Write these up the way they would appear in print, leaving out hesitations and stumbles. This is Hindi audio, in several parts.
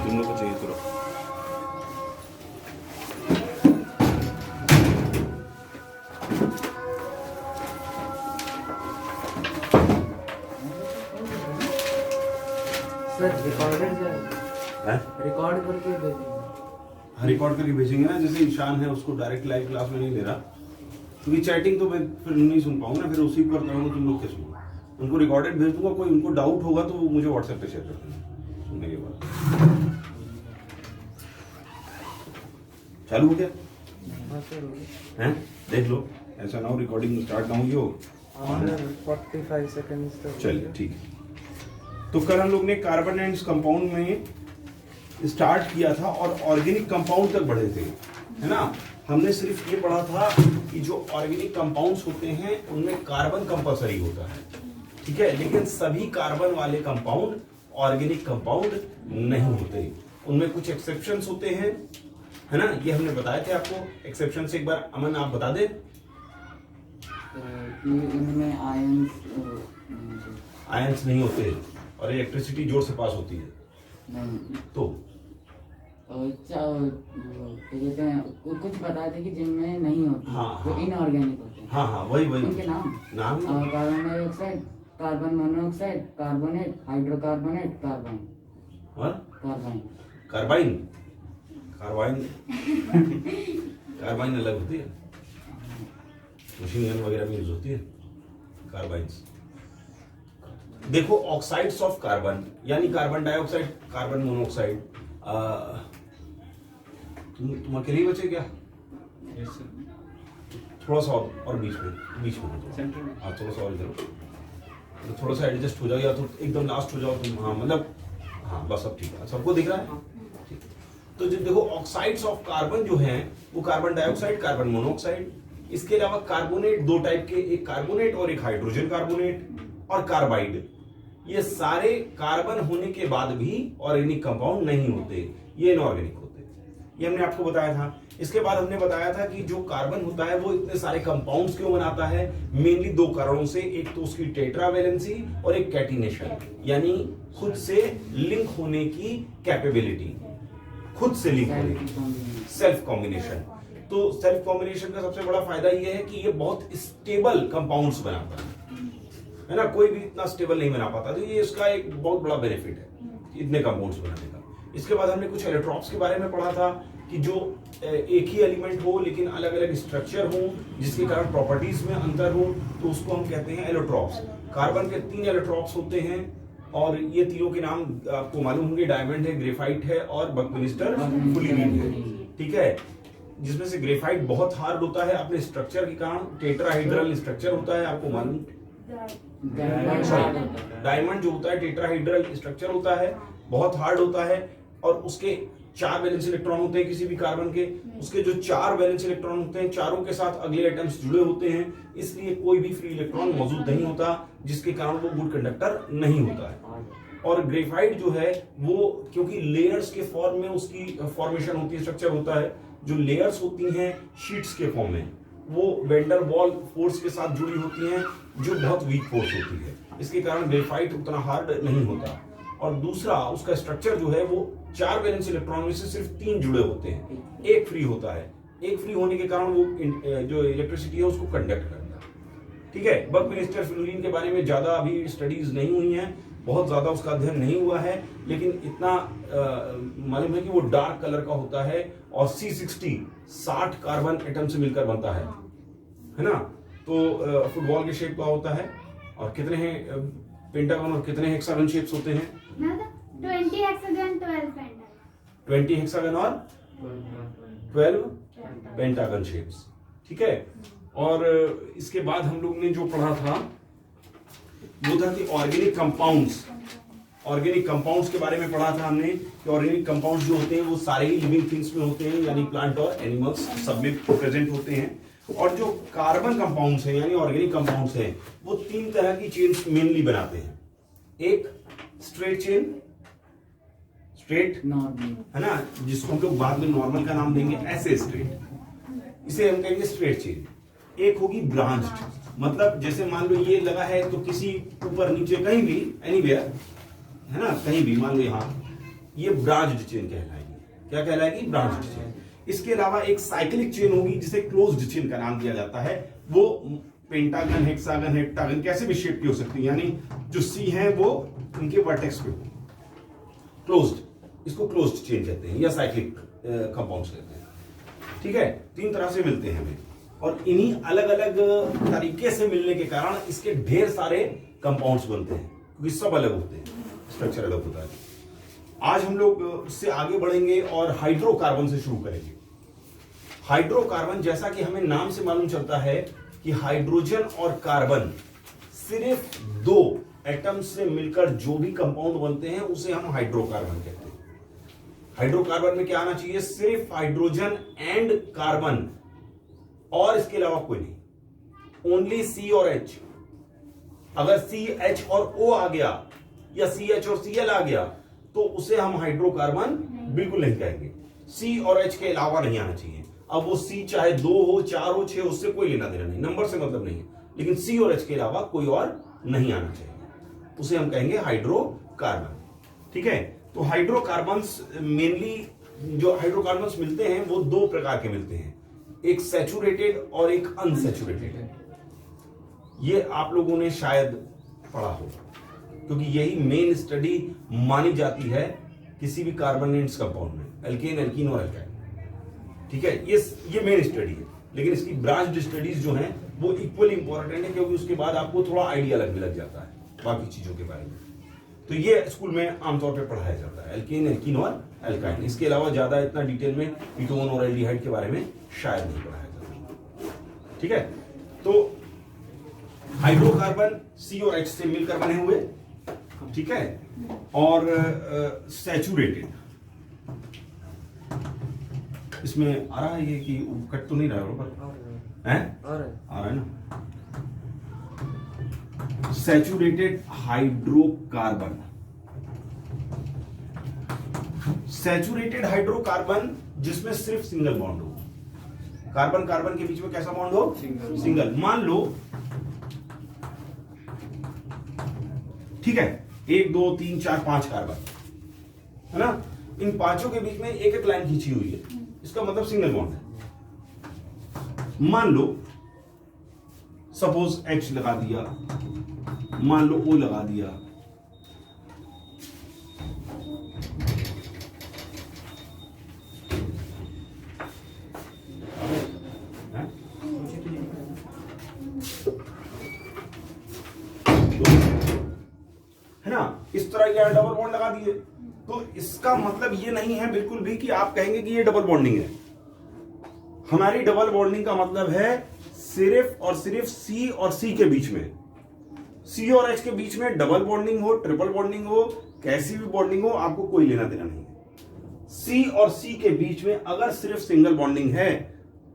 तुम लोग को चाहिए तो रिकॉर्ड करके भेजेंगे। रिकॉर्ड करके भेजेंगे ना, जैसे ईशान है उसको डायरेक्ट लाइव क्लास में नहीं ले रहा, क्योंकि चैटिंग तो मैं फिर नहीं सुन पाऊंगा ना, फिर उसी पर करता हूँ, तुम लोग क्या सुनो। उनको रिकॉर्डेड भेज दूंगा, कोई उनको डाउट होगा तो वो मुझे व्हाट्सएप पे शेयर कर देना सुनने के बाद। चालू हो गया हैं? देख लो, ऐसा ना हो रिकॉर्डिंग स्टार्ट ना हुई हो। 45 सेकंड्स तक। चलिए ठीक है। तो कल हम लोग ने कार्बन एंड कंपाउंड में स्टार्ट किया था और ऑर्गेनिक कंपाउंड तक बढ़े थे, है ना। हमने सिर्फ ये पढ़ा था कि जो ऑर्गेनिक कंपाउंड्स होते हैं उनमें कार्बन कंपलसरी होता है, ठीक है, लेकिन सभी कार्बन वाले कंपाउंड ऑर्गेनिक कंपाउंड नहीं होते, उनमें कुछ एक्सेप्शंस होते हैं, है ना। ये हमने बताए थे आपको। एक्सेप्शन से एक बार अमन आप बता दे। इनमें आयंस नहीं होते और इलेक्ट्रिसिटी जोर से पास होती है नहीं, तो क्या कहते हैं, कुछ बताए थे कि जिनमें नहीं होती, हाँ, जो हाँ। इनऑर्गेनिक होते हैं। हाँ हाँ वही उनके नाम carbon dioxide, carbon monoxide, carbonate, hydrocarbonate, carbine. और कार्बाइन कार्बाइन कार्बाइन कार्बाइन अलग होती है, मशीन गन वगैरह में यूज होती है कार्बाइन्स। देखो ऑक्साइड्स ऑफ कार्बन यानी कार्बन डाइऑक्साइड, कार्बन मोनोऑक्साइड। तुम अकेले ही बचे क्या? थोड़ा सा और बीच में हाँ, थोड़ा सा और इधर तो थोड़ा सा एडजस्ट हो जाओ, या तो एकदम लास्ट हो जाओ तुम। हाँ मतलब हाँ बस अब ठीक है, सबको दिख रहा है ठीक। तो जो देखो ऑक्साइड्स ऑफ कार्बन जो हैं वो कार्बन डाइऑक्साइड, कार्बन मोनोऑक्साइड, इसके अलावा कार्बोनेट दो टाइप के, एक कार्बोनेट और एक हाइड्रोजन कार्बोनेट, और कार्बाइड। ये सारे कार्बन होने के बाद भी ऑर्गेनिक कंपाउंड नहीं होते, ये इनऑर्गेनिक होते, ये हमने आपको बताया था। इसके बाद हमने बताया था कि जो कार्बन होता है वो इतने सारे कंपाउंड्स क्यों बनाता है, मेनली दो कारणों से। एक तो उसकी टेट्रावैलेंसी और एक कैटिनेशन, यानी खुद से लिंक होने की कैपेबिलिटी, खुद से लिंक होने की, सेल्फ कॉम्बिनेशन। तो सेल्फ कॉम्बिनेशन का सबसे बड़ा फायदा यह है कि ये बहुत स्टेबल कंपाउंड्स बनाता है ना, कोई भी इतना स्टेबल नहीं बना पाता, तो ये इसका एक बहुत बड़ा बेनिफिट है इतने कंपाउंड्स बनाने का। इसके बाद हमने कुछ एलोट्रॉप्स के बारे में पढ़ा था कि जो एक ही एलिमेंट हो लेकिन अलग अलग स्ट्रक्चर हो, जिसके कारण प्रॉपर्टीज में अंतर हो, तो उसको हम कहते हैं एलोट्रॉप्स। कार्बन के 3 एलोट्रॉप्स होते हैं और ये तीनों के नाम आपको मालूम होंगे, डायमंड है, ग्रेफाइट है और बकमिस्टर फुलिरीन है, ठीक है। जिसमें से ग्रेफाइट बहुत हार्ड होता है अपने स्ट्रक्चर के कारण, टेट्राहाइड्रल स्ट्रक्चर होता है, आपको मालूम। डायमंड जो होता है टेट्राहाइड्रल स्ट्रक्चर होता है, बहुत हार्ड होता है, और उसके 4 वैलेंस इलेक्ट्रॉन होते हैं किसी भी कार्बन के। उसके जो 4 वैलेंस इलेक्ट्रॉन होते हैं, चारों के साथ अगले एटम्स जुड़े होते हैं, इसलिए कोई भी फ्री इलेक्ट्रॉन मौजूद नहीं होता, जिसके कारण वो गुड कंडक्टर नहीं होता है। और ग्रेफाइट जो है वो क्योंकि लेयर्स के फॉर्म में उसकी फॉर्मेशन होती है, स्ट्रक्चर होता है, जो लेयर्स होती हैं शीट्स के फॉर्म में, वो वेंडर वॉल फोर्स के साथ जुड़ी होती हैं, जो बहुत वीक फोर्स होती है, इसके कारण ग्रेफाइट उतना हार्ड नहीं होता। और दूसरा उसका स्ट्रक्चर जो है वो 4 वैलेंस इलेक्ट्रॉन में से सिर्फ 3 जुड़े होते हैं, एक फ्री होता है, एक फ्री होने के कारण वो जो इलेक्ट्रिसिटी है उसको कंडक्ट करता है, ठीक है। बकमिस्टर फुलिरीन के बारे में ज्यादा अभी स्टडीज नहीं हुई हैं, बहुत ज्यादा उसका अध्ययन नहीं हुआ है, लेकिन इतना मालूम है कि वो डार्क कलर का होता है और C60 कार्बन एटम से मिलकर बनता है ना। तो फुटबॉल के शेप का होता है, और कितने हैं पेंटागन और कितने हेक्सागन शेप्स होते हैं? 20 हेक्सागन, 12 पेंटागन। 20 हेक्सागन और 12 पेंटागन शेप्स, ठीक है। और इसके बाद हम लोग ने जो पढ़ा था वो था कि ऑर्गेनिक कंपाउंड्स के बारे में पढ़ा था हमने कि ऑर्गेनिक कंपाउंड्स जो होते हैं वो सारे ही लिविंग थिंग्स में होते हैं, यानी प्लांट और एनिमल्स सब में प्रेजेंट होते हैं। और जो कार्बन कंपाउंड्स हैं यानी ऑर्गेनिक कंपाउंड्स हैं वो 3 तरह की चेन्स मेनली बनाते हैं। एक स्ट्रेट चेन, स्ट्रेट है ना, जिसको हम लोग बाद में नॉर्मल का नाम देंगे, ऐसे स्ट्रेट, इसे हम कहेंगे स्ट्रेट चेन। एक होगी ब्रांच्ड, मतलब जैसे मान लो ये लगा है तो किसी ऊपर नीचे कहीं भी एनीवेयर, है ना, कहीं भी मान लो यहाँ, ये ब्रांच्ड चेन कहलाएगी। क्या कहलाएगी? Branched chain. इसके अलावा एक साइक्लिक चेन होगी जिसे क्लोज्ड चेन का नाम दिया जाता है। वो पेंटागन, हेक्सागन, हेप्टागन कैसे भी शेप की हो सकती है, यानी जो सी है वो इनके वर्टेक्स पे हो, क्लोज्ड, इसको क्लोज्ड चेन कहते हैं या साइक्लिक कंपाउंड्स कहते हैं। ठीक है, 3 तरह से मिलते हैं हमें, और इन्हीं अलग अलग तरीके से मिलने के कारण इसके ढेर सारे कंपाउंड्स बनते हैं, क्योंकि सब अलग होते हैं, स्ट्रक्चर अलग होता है। आज हम लोग उससे आगे बढ़ेंगे और हाइड्रोकार्बन से शुरू करेंगे। हाइड्रोकार्बन, जैसा कि हमें नाम से मालूम चलता है कि हाइड्रोजन और कार्बन सिर्फ 2 एटम से मिलकर जो भी कंपाउंड बनते हैं उसे हम हाइड्रोकार्बन कहते हैं। हाइड्रोकार्बन में क्या आना चाहिए? सिर्फ हाइड्रोजन एंड कार्बन, और इसके अलावा कोई नहीं, ओनली सी और एच। अगर सी, एच और ओ आ गया या सी, एच और सी एल आ गया तो उसे हम हाइड्रोकार्बन बिल्कुल नहीं कहेंगे। सी और एच के अलावा नहीं आना चाहिए। अब वो सी चाहे 2 हो, 4 हो, 6, उससे कोई लेना देना नहीं, नंबर से मतलब नहीं है, लेकिन सी और एच के अलावा कोई और नहीं आना चाहिए, उसे हम कहेंगे हाइड्रोकार्बन। ठीक है, तो हाइड्रोकार्बन्स मेनली, जो हाइड्रोकार्बन्स मिलते हैं वो 2 प्रकार के मिलते हैं, एक सैचुरेटेड और एक अनसैचुरेटेड। ये आप लोगों ने शायद पढ़ा होगा, क्योंकि यही मेन स्टडी मानी जाती है किसी भी कार्बोनेट्स कंपाउंड में, एल्केन, एल्कीन और एल्काइन। ठीक है, ये मेन स्टडी है, लेकिन इसकी ब्रांच्ड स्टडीज जो हैं वो इक्वली इंपॉर्टेंट है, क्योंकि उसके बाद आपको थोड़ा आइडिया लग जाता है बाकी चीजों के बारे में। तो ये स्कूल में आमतौर पर पढ़ाया जाता है, एल्केन, एल्कीन और एल्काइन। इसके अलावा ज्यादा इतना डिटेल में कीटोन और एल्डिहाइड के बारे में शायद नहीं पढ़ाया जाता। ठीक है, तो हाइड्रोकार्बन सी और एच से मिलकर बने हुए, ठीक है, और सैचुरेटेड। इसमें आ रहा है ये कि कट तो नहीं रहा है, आ रहा है ना। सैचुरेटेड हाइड्रोकार्बन, सैचुरेटेड हाइड्रोकार्बन जिसमें सिर्फ सिंगल बॉन्ड हो, कार्बन कार्बन के बीच में कैसा बॉन्ड हो? सिंगल। मान लो, ठीक है, 1 2 3 4 5 कार्बन है ना, इन 5 के बीच में एक एक लाइन खींची हुई है, इसका मतलब सिंगल बॉन्ड है। मान लो सपोज H लगा दिया, मान लो O लगा दिया, है ना, इस तरह ये डबल बॉन्ड लगा दिए, तो इसका मतलब ये नहीं है बिल्कुल भी कि आप कहेंगे कि ये डबल बॉन्डिंग है। हमारी डबल बॉन्डिंग का मतलब है सिर्फ और सिर्फ सी और सी के बीच में, सी और एच के बीच में डबल बॉन्डिंग हो, ट्रिपल बॉन्डिंग हो, कैसी भी बॉन्डिंग हो, आपको कोई लेना देना नहीं है। सी और सी के बीच में अगर सिर्फ सिंगल बॉन्डिंग है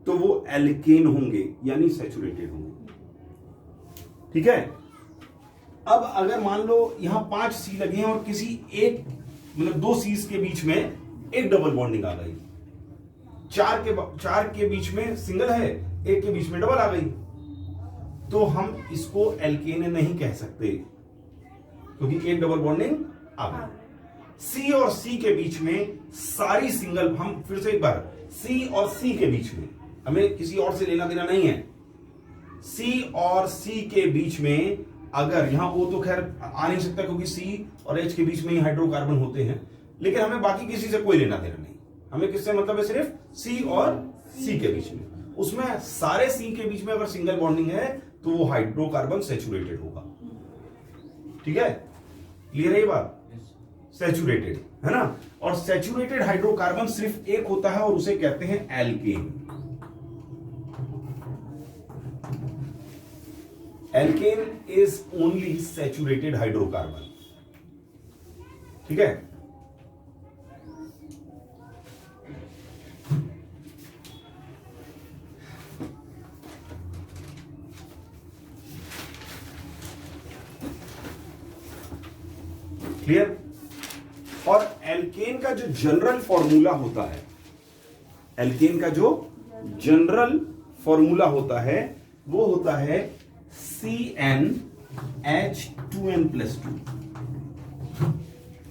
तो वो एल्केन होंगे, यानी सैचुरेटेड होंगे। ठीक है, अब अगर मान लो यहां 5 सी लगे हैं और किसी एक, मतलब 2 सीज के बीच में एक डबल बॉन्डिंग आ गई, 4 के बीच में सिंगल है, 1 के बीच में डबल आ गई, तो हम इसको एल्केन नहीं कह सकते, क्योंकि एक डबल बॉन्डिंग आ गई। सी और सी के बीच में सारी सिंगल, हम फिर से एक बार, सी और सी के बीच में हमें किसी और से लेना देना नहीं है। सी और सी के बीच में अगर यहां O तो खैर आ नहीं सकता, क्योंकि सी और H के बीच में ही हाइड्रोकार्बन होते हैं, लेकिन हमें बाकी किसी से कोई लेना देना नहीं, हमें किससे मतलब है? सिर्फ सी और सी के बीच में। उसमें सारे सी के बीच में अगर सिंगल बॉन्डिंग है तो वो हाइड्रोकार्बन सैचुरेटेड होगा। ठीक है, क्लियर है ये बात? सैचुरेटेड है ना, और सैचुरेटेड हाइड्रोकार्बन सिर्फ एक होता है और उसे कहते हैं alkane. Alkane is only saturated hydrocarbon. ठीक है, क्लियर? और एल्केन का जो जनरल फॉर्मूला होता है, एल्केन का जो जनरल फॉर्मूला होता है वो होता है CnH2n+2।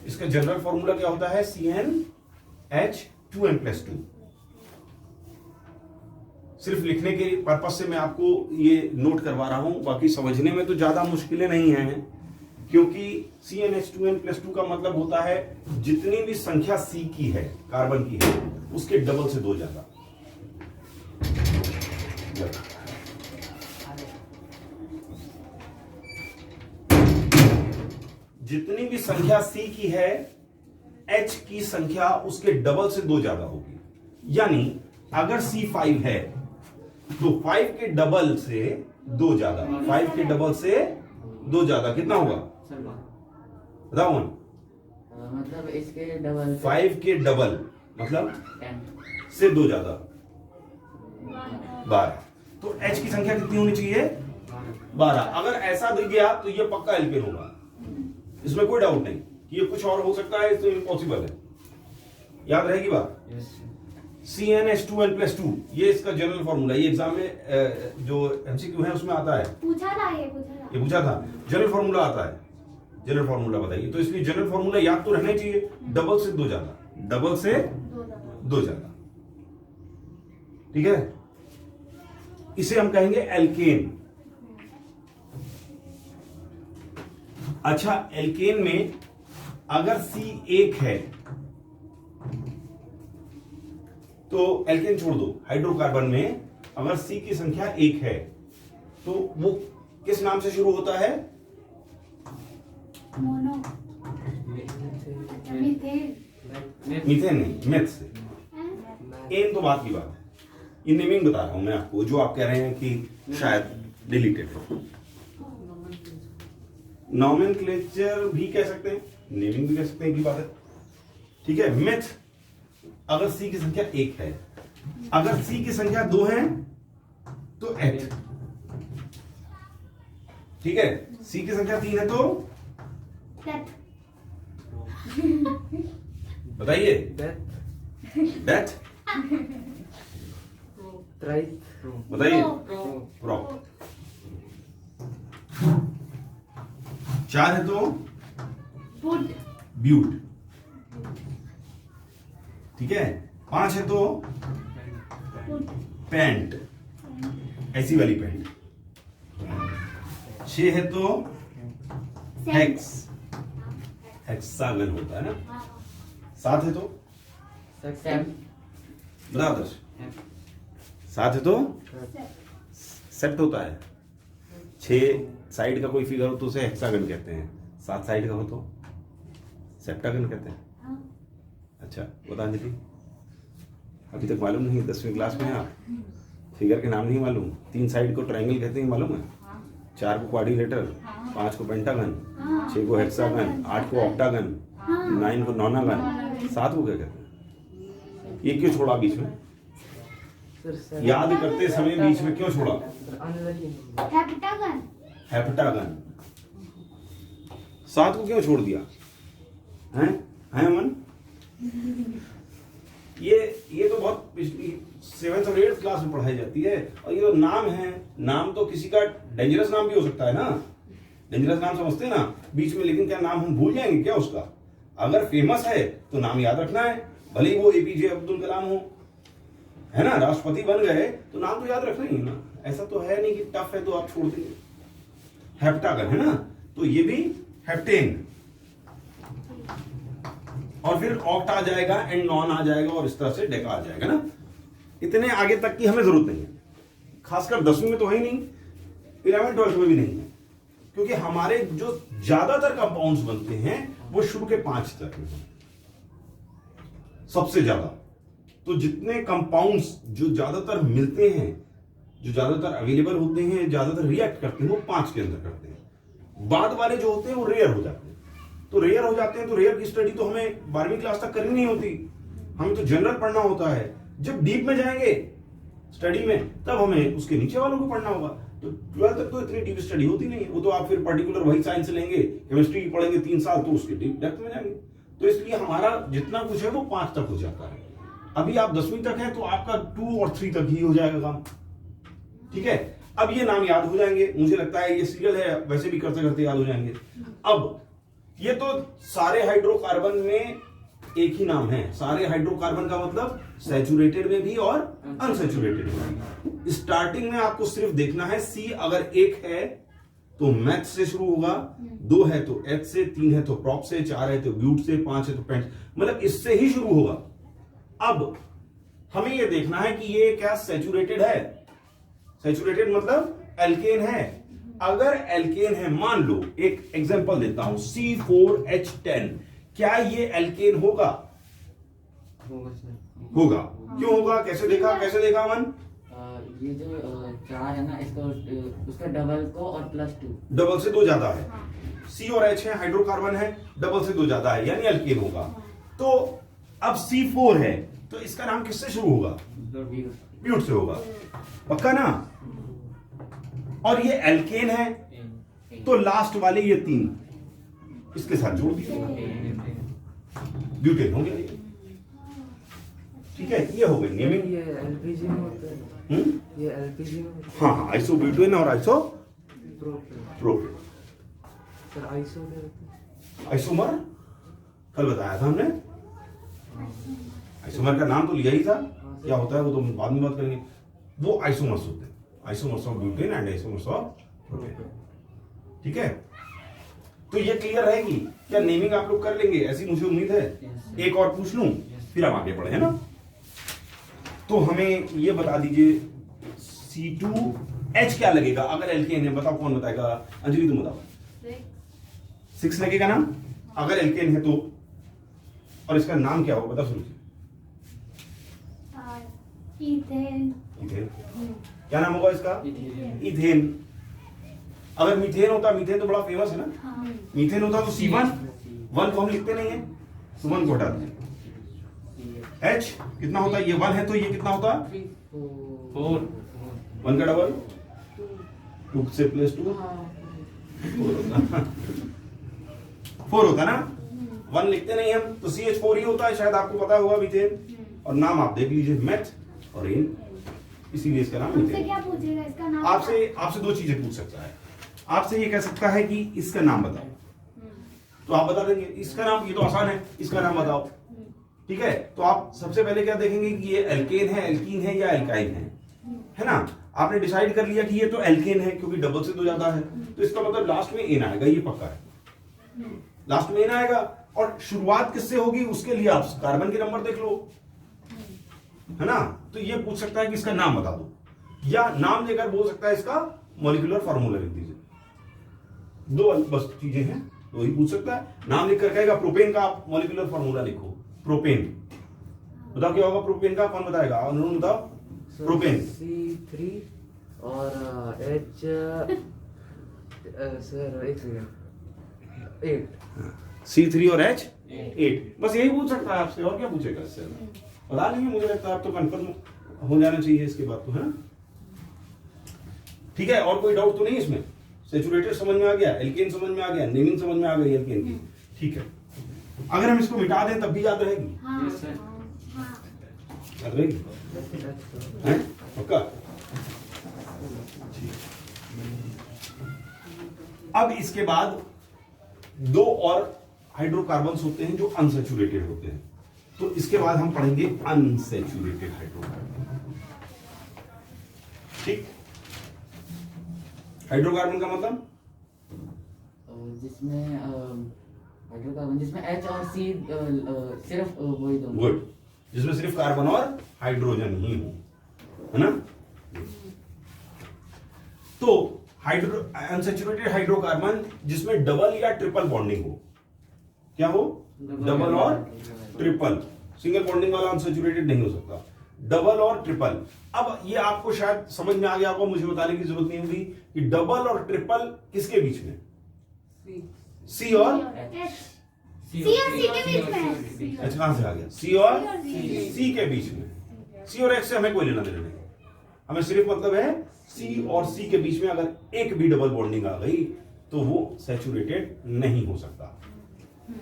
इसका जनरल फॉर्मूला क्या होता है? CnH2n+2। सिर्फ लिखने के पर्पज से मैं आपको ये नोट करवा रहा हूं, बाकी समझने में तो ज्यादा मुश्किलें नहीं हैं, क्योंकि CnH2n+2 का मतलब होता है जितनी भी संख्या C की है, कार्बन की है, उसके डबल से 2 ज्यादा। जितनी भी संख्या C की है, H की संख्या उसके डबल से 2 ज्यादा होगी। यानी अगर C 5 है तो 5 के डबल से 2 ज्यादा, 5 के डबल से 2 ज्यादा कितना होगा? बताओ मन। मतलब इसके डबल 5 के डबल मतलब 10। से 2 ज्यादा 12। तो H की संख्या कितनी होनी चाहिए? 12। अगर ऐसा दिख गया तो ये पक्का एल्केन होगा, इसमें कोई डाउट नहीं कि ये कुछ और हो सकता है, तो इम्पॉसिबल है। याद रहेगी बात? CnH2n+2 ये इसका जनरल फॉर्मूला, ये एग्जाम में जो MCQ है उसमें आता है। ये पूछा था, जनरल फॉर्मूला आता है। जनरल फॉर्मूला बताइए। तो इसलिए जनरल फॉर्मूला याद तो रहना चाहिए, डबल से 2 ज्यादा, डबल से 2 ज्यादा। ठीक है, इसे हम कहेंगे एल्केन। अच्छा, एल्केन में अगर C 1 है तो एल्केन छोड़ दो, हाइड्रोकार्बन में अगर C की संख्या 1 है तो वो किस नाम से शुरू होता है? मोनो, मीथेन नहीं, मेथ से। एन तो बात की बात है, ये नेमिंग बता रहा हूं मैं आपको, जो आप कह रहे हैं कि शायद डिलीटेड है। नॉमेनक्लेचर भी कह सकते हैं, नेमिंग भी कह सकते हैं, की बात है। ठीक है, मेथ अगर C की संख्या 1 है, अगर C की संख्या 2 है तो एथ। ठीक है, C की संख्या 3 है तो बताइए। डेथ बताइए। प्रो 4 है तो ब्यूट। ठीक है, 5 है तो पेंट, ऐसी वाली पेंट। 6 है तो हेक्स, हेक्सागन होता है ना। 7 है तो बराबर, 7 है तो सेप्ट होता है। 6 साइड का कोई फिगर हो तो उसे हेक्सागन कहते हैं, 7 साइड का हो तो सेप्टागन कहते हैं। अच्छा बता दीजिए, अभी तक मालूम नहीं? 10वीं क्लास में आप फिगर के नाम नहीं मालूम? 3 साइड को ट्रायंगल कहते हैं, मालूम है? 4 को क्वाड्रिलेटरल, 5 को पेंटागन, 6 को हेक्सागन, 8 को ऑक्टागन, 9 को नॉनागन, 7 को क्या कहते हैं? ये क्यों छोड़ा बीच में? याद करते समय बीच में क्यों छोड़ा? हेप्टागन। 7 को क्यों छोड़ दिया? हैं अमन? ये तो बहुत पिछली 7th और 8th क्लास में पढ़ाई जाती है। और ये तो नाम है, नाम तो किसी का डेंजरस नाम भी हो सकता है ना। डेंजरस नाम समझते हैं ना बीच में, लेकिन क्या नाम हम भूल जाएंगे क्या उसका? अगर फेमस है तो नाम याद रखना है, भले ही वो APJ अब्दुल कलाम हो, है ना, राष्ट्रपति बन गए तो नाम तो याद रखना ही है ना। ऐसा तो है नहीं कि टफ है तो आप छोड़ देंगे। हेप्टागन है ना, तो ये भी हेप्टेन, और फिर ऑक्ट आ जाएगा एंड नॉन आ जाएगा, और इस तरह से डेका आ जाएगा ना। इतने आगे तक की हमें जरूरत नहीं है, खासकर 10वीं में तो है ही नहीं, 11th 12th में भी नहीं है, क्योंकि हमारे जो ज्यादातर कंपाउंड्स बनते हैं वो शुरू के 5 तक में सबसे ज्यादा। तो जितने कंपाउंड्स जो ज्यादातर मिलते हैं, जो ज्यादातर अवेलेबल होते हैं, ज्यादातर रिएक्ट करते हैं, वो 5 के अंदर करते हैं। बाद वाले जो होते हैं वो रेयर हो जाते हैं। तो रेयर हो जाते हैं तो रेयर की स्टडी तो हमें 12वीं क्लास तक करनी नहीं होती, हमें तो जनरल पढ़ना होता है। जब डीप में जाएंगे स्टडी में तब हमें उसके नीचे वालों को पढ़ना होगा। तो 12th तक तो इतनी डीप स्टडी होती नहीं है, वो तो आप फिर पर्टिकुलर वही साइंस लेंगे, केमिस्ट्री पढ़ेंगे 3 साल तो उसके डीप डेप्थ में जाएंगे। तो इसलिए हमारा जितना कुछ है वो 5 तक हो जाता है। अभी आप 10वीं तक है तो आपका 2 और 3 तक ही हो जाएगा काम। ठीक है, अब ये नाम याद हो जाएंगे, मुझे लगता है ये सीरियल है, वैसे भी करते करते याद हो जाएंगे। अब ये तो सारे हाइड्रोकार्बन में एक ही नाम है, सारे हाइड्रोकार्बन का मतलब सैचुरेटेड में भी और अनसैचुरेटेड में भी। स्टार्टिंग में आपको सिर्फ देखना है सी अगर एक है तो मैथ से शुरू होगा, 2 है तो एच से, 3 है तो प्रॉप से, 4 है तो ब्यूट से, 5 है तो पेंट, मतलब इससे ही शुरू होगा। अब हमें यह देखना है कि ये क्या सैचुरेटेड है, सैचुरेटेड मतलब एल्केन है। अगर एल्केन है, मान लो एक एग्जांपल देता हूं C4H10, क्या ये एल्केन होगा? होगा। क्यों होगा? कैसे देखा मन? ये जो 4 है ना, इसको उसका डबल को और +2, डबल से 2 ज्यादा है। C और H है, हाइड्रोकार्बन है, डबल से 2 ज्यादा है, यानी एल्केन होगा। तो अब C4 है तो इसका नाम किससे शुरू होगा? ब्यूट से होगा, पक्का ना? और ये एल्केन है तो लास्ट वाले ये 3 इसके साथ जोड़ दिए, ब्यूटेन हो गया। ठीक है, ये हो गई नेमिंग। ये एलपीजी में होता है, ये एलपीजी में होता हाँ हाँ, आइसोब्यूटेन और आइसो है, प्रोपेन। सर आइसो क्या होता है? आइसोमर कल बताया था हमने, आइसोमर का नाम तो लिया ही था, क्या होता है वो तो बाद में बात करेंगे। वो आइसोमर्स होते हैं, isomers of butane and isomers of propane. ठीक है, तो ये क्लियर रहेगी क्या? नेमिंग आप लोग कर लेंगे ऐसी मुझे उम्मीद है। एक और पूछ लूं फिर हम आगे बढ़े, है ना? तो हमें ये बता दीजिए C2H क्या लगेगा अगर एल्केन है? बताओ, कौन बताएगा? अंजलि तुम बताओ। 6 लगेगा ना अगर एल्केन है तो। और इसका नाम क्या होगा? बताओ सुनिए। इथेन। इथेन। क्या नाम होगा इसका? इथेन। अगर मीथेन होता, मीथेन तो बड़ा फेमस है ना, हाँ। मीथेन होता तो C1 को हम लिखते नहीं है, तो 1 को हटा दीजिए। H कितना होता है? ये 1 है तो ये कितना होता? 4 1 का डबल 2 से +2 4 होता ना, 1 लिखते नहीं हम तो CH4 ही होता है, शायद आपको पता होगा मीथेन। और नाम आप देख लीजिए, मेथ और इन, इसीलिए इसका नाम हमसे मीथेन। क्या पूछेगा इसका नाम? आपसे 2 चीजें पूछ सकता है। आपसे ये कह सकता है कि इसका नाम बताओ, तो आप बता देंगे इसका नाम, ये तो आसान है, इसका नाम बताओ। ठीक है, तो आप सबसे पहले क्या देखेंगे कि ये एल्केन है, एल्कीन है या एल्काइन है ना? आपने डिसाइड कर लिया कि ये तो एल्केन है क्योंकि डबल से 2 ज्यादा है, तो इसका मतलब लास्ट में एन आएगा, ये पक्का है, लास्ट में एन आएगा। और शुरुआत किससे होगी उसके लिए आप कार्बन के नंबर देख लो, है ना? तो ये पूछ सकता है कि इसका नाम बता दो, या नाम देकर बोल सकता है इसका मॉलिक्यूलर फार्मूला लिख दीजिए। 2 बस चीजें हैं, तो ही पूछ सकता है। नाम लिख कर कहेगा प्रोपेन का आप मॉलिक्यूलर फार्मूला लिखो, प्रोपेन। बताओ क्या होगा प्रोपेन का? कौन बताएगा? अनुरूम बताओ। प्रोपेन C3 और H सर एक सेकंड 8 C3 और H 8, बस यही पूछ सकता है आपसे, और क्या पूछेगा इससे? बता लेंगे, मुझे लगता है आप तो कंफर्म हो जाना चाहिए इसके बाद तो, है ना? ठीक है, और कोई डाउट तो नहीं इसमें? सैचुरेटेड समझ में आ गया, एल्केन समझ में आ गया, नेमिंग समझ में आ गई एल्केन की। ठीक है, अगर हम इसको मिटा दें तब भी याद रहेगी? हाँ, Yes, sir. हाँ। याद रहेगी? हैं? पक्का? अब इसके बाद 2 और हाइड्रोकार्बन्स होते हैं जो अनसैचुरेटेड होते हैं, तो इसके बाद हम पढ़ेंगे अनसैचुरेटेड हाइड्रोकार्बन। ठीक, हाइड्रोकार्बन का मतलब जिसमें हाइड्रोकार्बन जिसमें H और C सिर्फ वही दो, गुड, जिसमें सिर्फ कार्बन और हाइड्रोजन ही हो, है ना? तो अनसैचुरेटेड हाइड्रोकार्बन जिसमें डबल या ट्रिपल बॉन्डिंग हो, क्या हो? डबल और ट्रिपल। सिंगल बॉन्डिंग वाला अनसैचुरेटेड नहीं हो सकता, डबल और ट्रिपल। अब ये आपको शायद समझ में आ गया होगा, मुझे बताने की जरूरत नहीं होगी कि डबल और ट्रिपल किसके बीच में? सी और सी और सी के बीच में। अच्छा, कहां से आ गया? सी और सी के बीच में। सी और एच से हमें कोई लेना देना नहीं, हमें सिर्फ मतलब है सी और सी के बीच में अगर एक भी डबल बॉन्डिंग आ गई तो वो सैचुरेटेड नहीं हो सकता।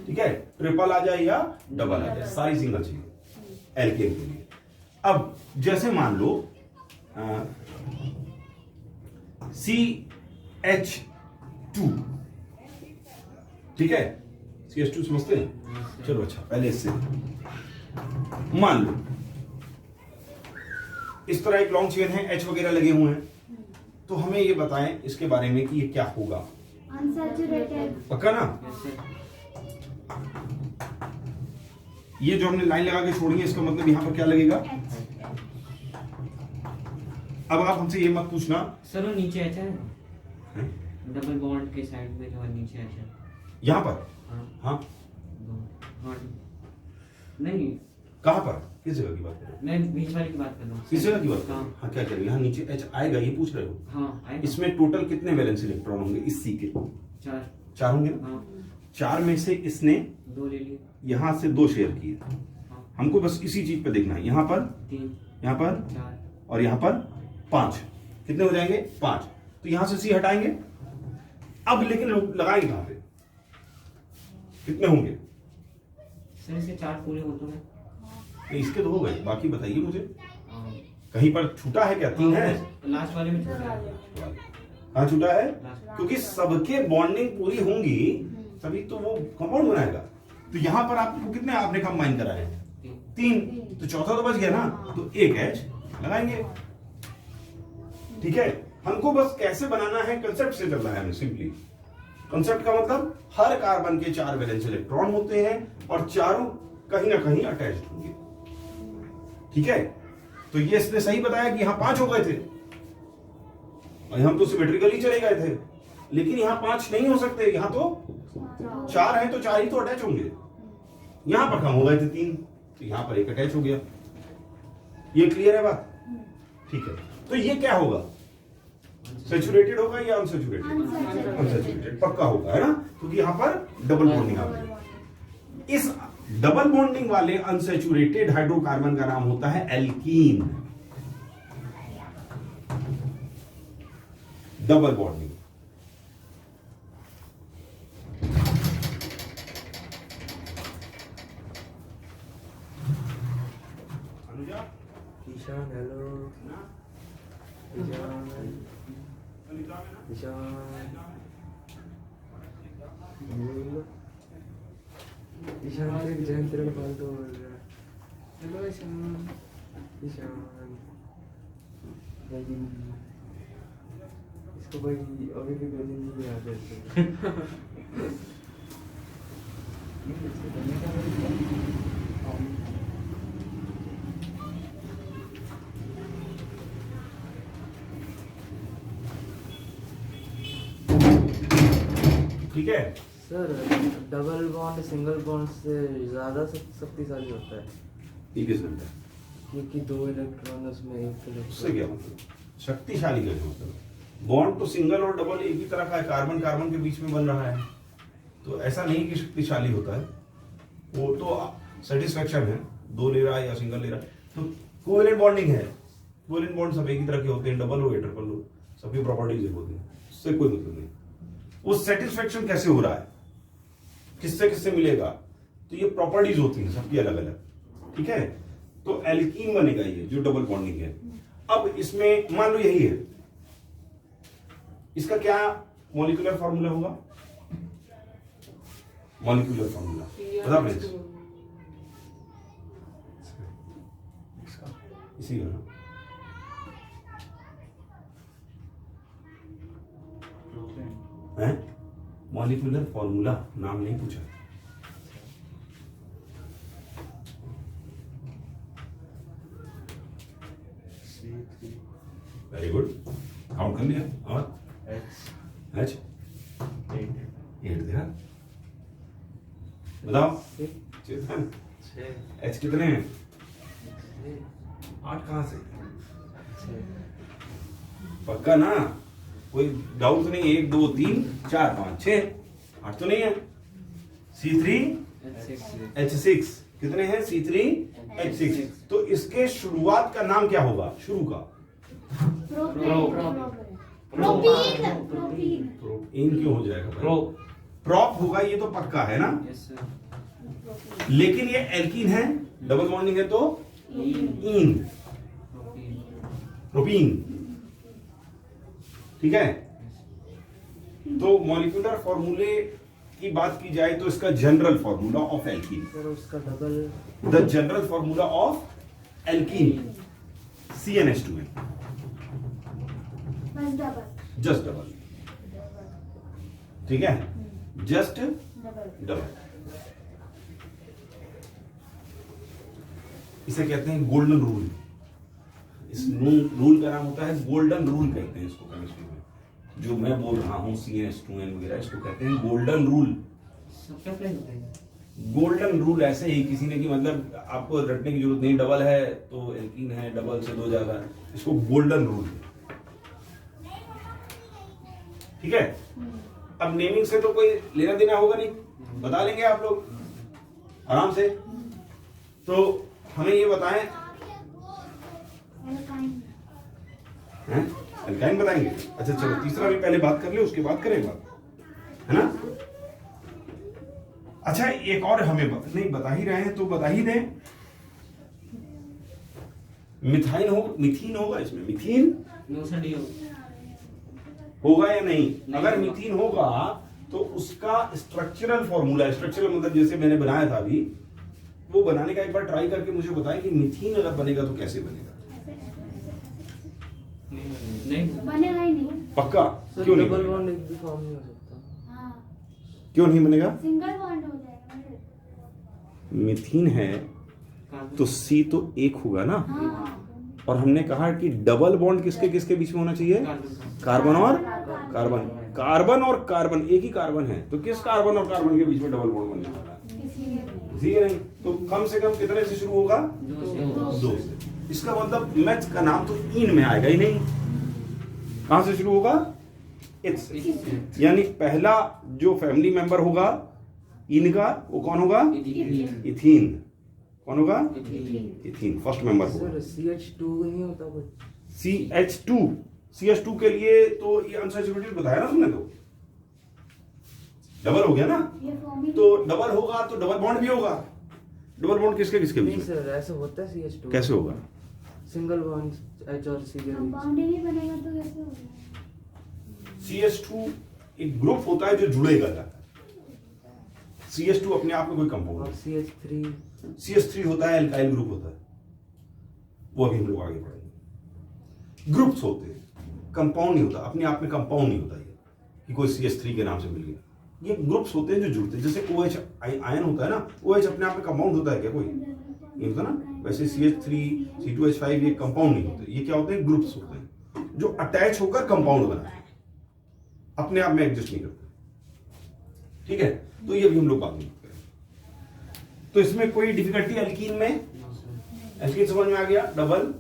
ठीक है, ट्रिपल आ जाए या डबल आ जाए, सारी सिंगल चाहिए एल्केन के लिए। अब जैसे मान लो CH2, ठीक है, CH2 समझते हैं? चलो अच्छा, पहले इससे मान लो इस तरह एक लॉन्ग चेन है, H वगैरह लगे हुए हैं, तो हमें ये बताएं इसके बारे में कि ये क्या होगा। अनसैचुरेटेड। पक्का ना? ये जो हमने लाइन लगा के छोड़ी है, इसका मतलब यहां पर क्या लगेगा? अब आप हमसे ये मत पूछना सर वो नीचे अच्छा है, डबल बॉन्ड के साइड में जो है नीचे अच्छा। यहां पर। हाँ हाँ, हाँ नहीं, कहां पर, किस जगह की बात कर रहे हो? मैं बीच वाले की बात कर रहा हूँ। किस जगह की बात कर रहे हो? हाँ। हाँ, क्या करेंगे? यहाँ नीचे H आएगा, ये पूछ रहे हो? हाँ आएगा। इसमें टोटल कितने वैलेंस इलेक्ट्रॉन होंगे इस C के? 4। 4 होंगे ना? हाँ 4 में से इसने 2 ले लिए। यहां से 2 शेयर किए। हाँ हमको बस इसी चीज पे देखना है। यहाँ पर 3 यहाँ पर 4। और यहाँ पर 5, कितने हो जाएंगे? 5। तो यहां से C हटाएंगे। अब लेकिन लगाएंगे कहां पे? कितने होंगे? सर इसके 4 पूरे होते हैं। तो इसके तो हो गए, बाकी बताइए मुझे, हाँ कहीं पर छूटा है क्या? 3 है? लास्ट वाले में छोटा है। हाँ छूटा है, लास्ट। क्योंकि सबके बॉन्डिंग पूरी होंगी तभी तो वो कंपाउंड बनाएगा। तो यहां पर आपको कितने आपने कंबाइन कराए? 3। तो चौथा तो बच गया ना, तो एक H लगाएंगे। ठीक है, हमको बस कैसे बनाना है कंसेप्ट से चलना है हमें। सिंपली कंसेप्ट का मतलब हर कार्बन के 4 वैलेंस इलेक्ट्रॉन होते हैं और चारों कहीं ना कहीं अटैच्ड होंगे। ठीक है, तो ये इसने सही बताया कि यहां 5 हो गए थे और हम तो सिमेट्रिकली चले गए थे, लेकिन यहां 5 नहीं हो सकते, यहां तो 4 है तो 4 ही तो अटैच होंगे। यहां पर कम हो गए थे 3, तो यहां पर एक अटैच हो गया। ये क्लियर है बात? ठीक है, तो ये क्या होगा? सैचुरेटेड होगा या अनसैचुरेटेड? अनसैचुरेटेड पक्का होगा, है ना, क्योंकि यहां पर डबल बॉन्डिंग आ गई। इस डबल बॉन्डिंग वाले अनसैचुरेटेड हाइड्रोकार्बन का नाम होता है alkene. Double bonding. Anuja, Ishan hello. Ishan Ishan से जयंत पाल तो बोल रहा है। हेलो ईशान। ईशान इसको भाई अभी भी गजन नहीं याद है। ठीक है। Sir double bond single bond से ज्यादा शक्तिशाली होता है, ये किस होता है? क्योंकि 2 इलेक्ट्रॉन उसमें एक उससे क्या मतलब? शक्तिशाली का मतलब, बॉन्ड तो सिंगल और डबल एक ही तरह का है, कार्बन कार्बन के बीच में बन रहा है, तो ऐसा नहीं कि शक्तिशाली होता है। वो तो सेटिस्फेक्शन है, 2 ले रहा है या सिंगल ले रहा है, तो कोवेलेंट बॉन्डिंग है। कोवेलेंट बॉन्ड सब एक ही तरह के होते हैं, डबल हो या ट्रिपल हो, सबकी प्रॉपर्टीज एक होती है, उससे कोई मतलब नहीं। वो सेटिस्फेक्शन कैसे हो रहा है, किससे किससे मिलेगा, तो ये प्रॉपर्टीज होती हैं सबकी अलग अलग। ठीक है, तो एल्कीन बनेगा ये जो डबल बॉन्डिंग है। अब इसमें मान लो यही है, इसका क्या मॉलिक्यूलर फॉर्मूला होगा? मॉलिक्यूलर फॉर्मूला बता प्लीज। इसी का ना, है मॉलिक्यूलर फॉर्मूला, नाम नहीं पूछा। वेरी गुड, काउंट कर लिया। और एच 8 दिया, बताओ चेतन एच कितने हैं? 8 कहां से? पक्का ना, कोई डाउट तो नहीं? 1 2 3 4 5 6 8 तो नहीं है। C3H6 कितने हैं? C3H6। तो इसके शुरुआत का नाम क्या होगा? शुरू का प्रोपीन क्यों हो जाएगा? प्रोप होगा, ये तो पक्का है ना। लेकिन ये एल्कीन है, डबल बॉन्डिंग है, तो इन प्रोपीन। ठीक है। तो मॉलिक्यूलर फॉर्मूले की बात की जाए तो इसका general formula of alkene, sir उसका double, the general formula of alkene CnH2n, बस डबल, जस्ट डबल, ठीक है, जस्ट डबल, डबल। इसे कहते हैं गोल्डन रूल। इस रूल का नाम होता है गोल्डन रूल, कहते हैं इसको केमिस्ट्री में। जो मैं बोल रहा हूँ CnH2n वगैरह, इसको कहते हैं गोल्डन रूल। सबका अप्लाई होता है। गोल्डन रूल ऐसे ही किसी ने कि मतलब आपको रटने की जरूरत नहीं, डबल है तो एल्कीन है, डबल से दो ज्यादा, इसको गोल्डन रूल, ठीक है। अब नेमिंग से तो कोई लेना देना होगा नहीं, बता लेंगे आप लोग आराम से। तो हमें ये बताएं, एल्काइन, हैं एल्काइन बताएंगे। अच्छा चलो तीसरा भी पहले बात कर ले, उसके बाद करें बात, है ना। अच्छा एक और हमें नहीं बता ही रहे हैं तो बता ही दें, मिथाइन हो, मिथीन होगा इसमें, मिथीन नो सर, डी होगा या नहीं। अगर मिथीन होगा तो उसका स्ट्रक्चरल फॉर्मूला, स्ट्रक्चरल मतलब जैसे मैंने बनाया था अभी, वो बनाने का एक बार ट्राई करके मुझे बताएं कि मिथीन अगर बनेगा तो कैसे बनेगा। नहीं बनेगा ही नहीं। पक्का? सर क्यों नहीं डबल बनेगा? बॉन्ड एक भी फॉर्म नहीं हो सकता। हाँ, क्यों नहीं बनेगा? सिंगल बॉन्ड हो जाएगा। मिथीन है तो C तो एक होगा ना, हाँ, और हमने कहा कि डबल बॉन्ड किसके किसके बीच में होना चाहिए? कार्बन और कार्बन, कार्बन और कार्बन, एक ही कार्बन है तो किस कार्बन और कार्बन के बीच में डबल बॉन्ड बनने वाला है? इसीलिए जी नहीं। तो कम से कम कितने से शुरू होगा? दो से। इसका मतलब मैथ का नाम तो इन में आएगा ही नहीं। कहां से शुरू होगा? इट्स। यानी पहला जो फैमिली मेंबर होगा इनका, वो कौन होगा? इथीन। कौन होगा? इथीन फर्स्ट मेंबर होगा। सर CH2 नहीं होता कुछ? CH2 के लिए तो ये अनसैचुरेटेड बताया ना तुमने, तो डबल हो गया ना। ये फॉर्म ही तो डबल होगा तो डबल बॉन्ड भी होगा। डबल बॉन्ड किसके किसके बीच नहीं में? सर ऐसा होता है CH2। कैसे होगा? सिंगल बॉन्ड H और C के बीच। कंपाउंड ही नहीं बनेगा तो कैसे होगा? CH2 एक ग्रुप होता है जो जुड़ेगा जाकर। CH2 अपने आप में कोई कंपाउंड और नहीं। CH3 CH3 होता है एल्काइल ग्रुप होता है, वो अभी हम लोग आगे पढ़ेंगे। ग्रुप्स होते हैं, कंपाउंड नहीं होता, अपने आप में कंपाउंड नहीं होता ये कि कोई CH3 के नाम से मिल गया। ये ग्रुप्स होते हैं जो जुड़ते हैं, जैसे OH आयन होता है ना, OH अपने आप में कंपाउंड होता है क्या? कोई नहीं होता ना। वैसे CH3 C2H5 ये कंपाउंड नहीं होते, ये क्या होते हैं? ग्रुप्स होते हैं जो अटैच होकर कंपाउंड बनाते हैं, अपने आप में एडजस्ट नहीं करते, ठीक है। तो ये भी हम लोग बात नहीं करें। तो इसमें कोई डिफिकल्टी एल्कीन में? एल्कीन समझ में आ गया, डबल।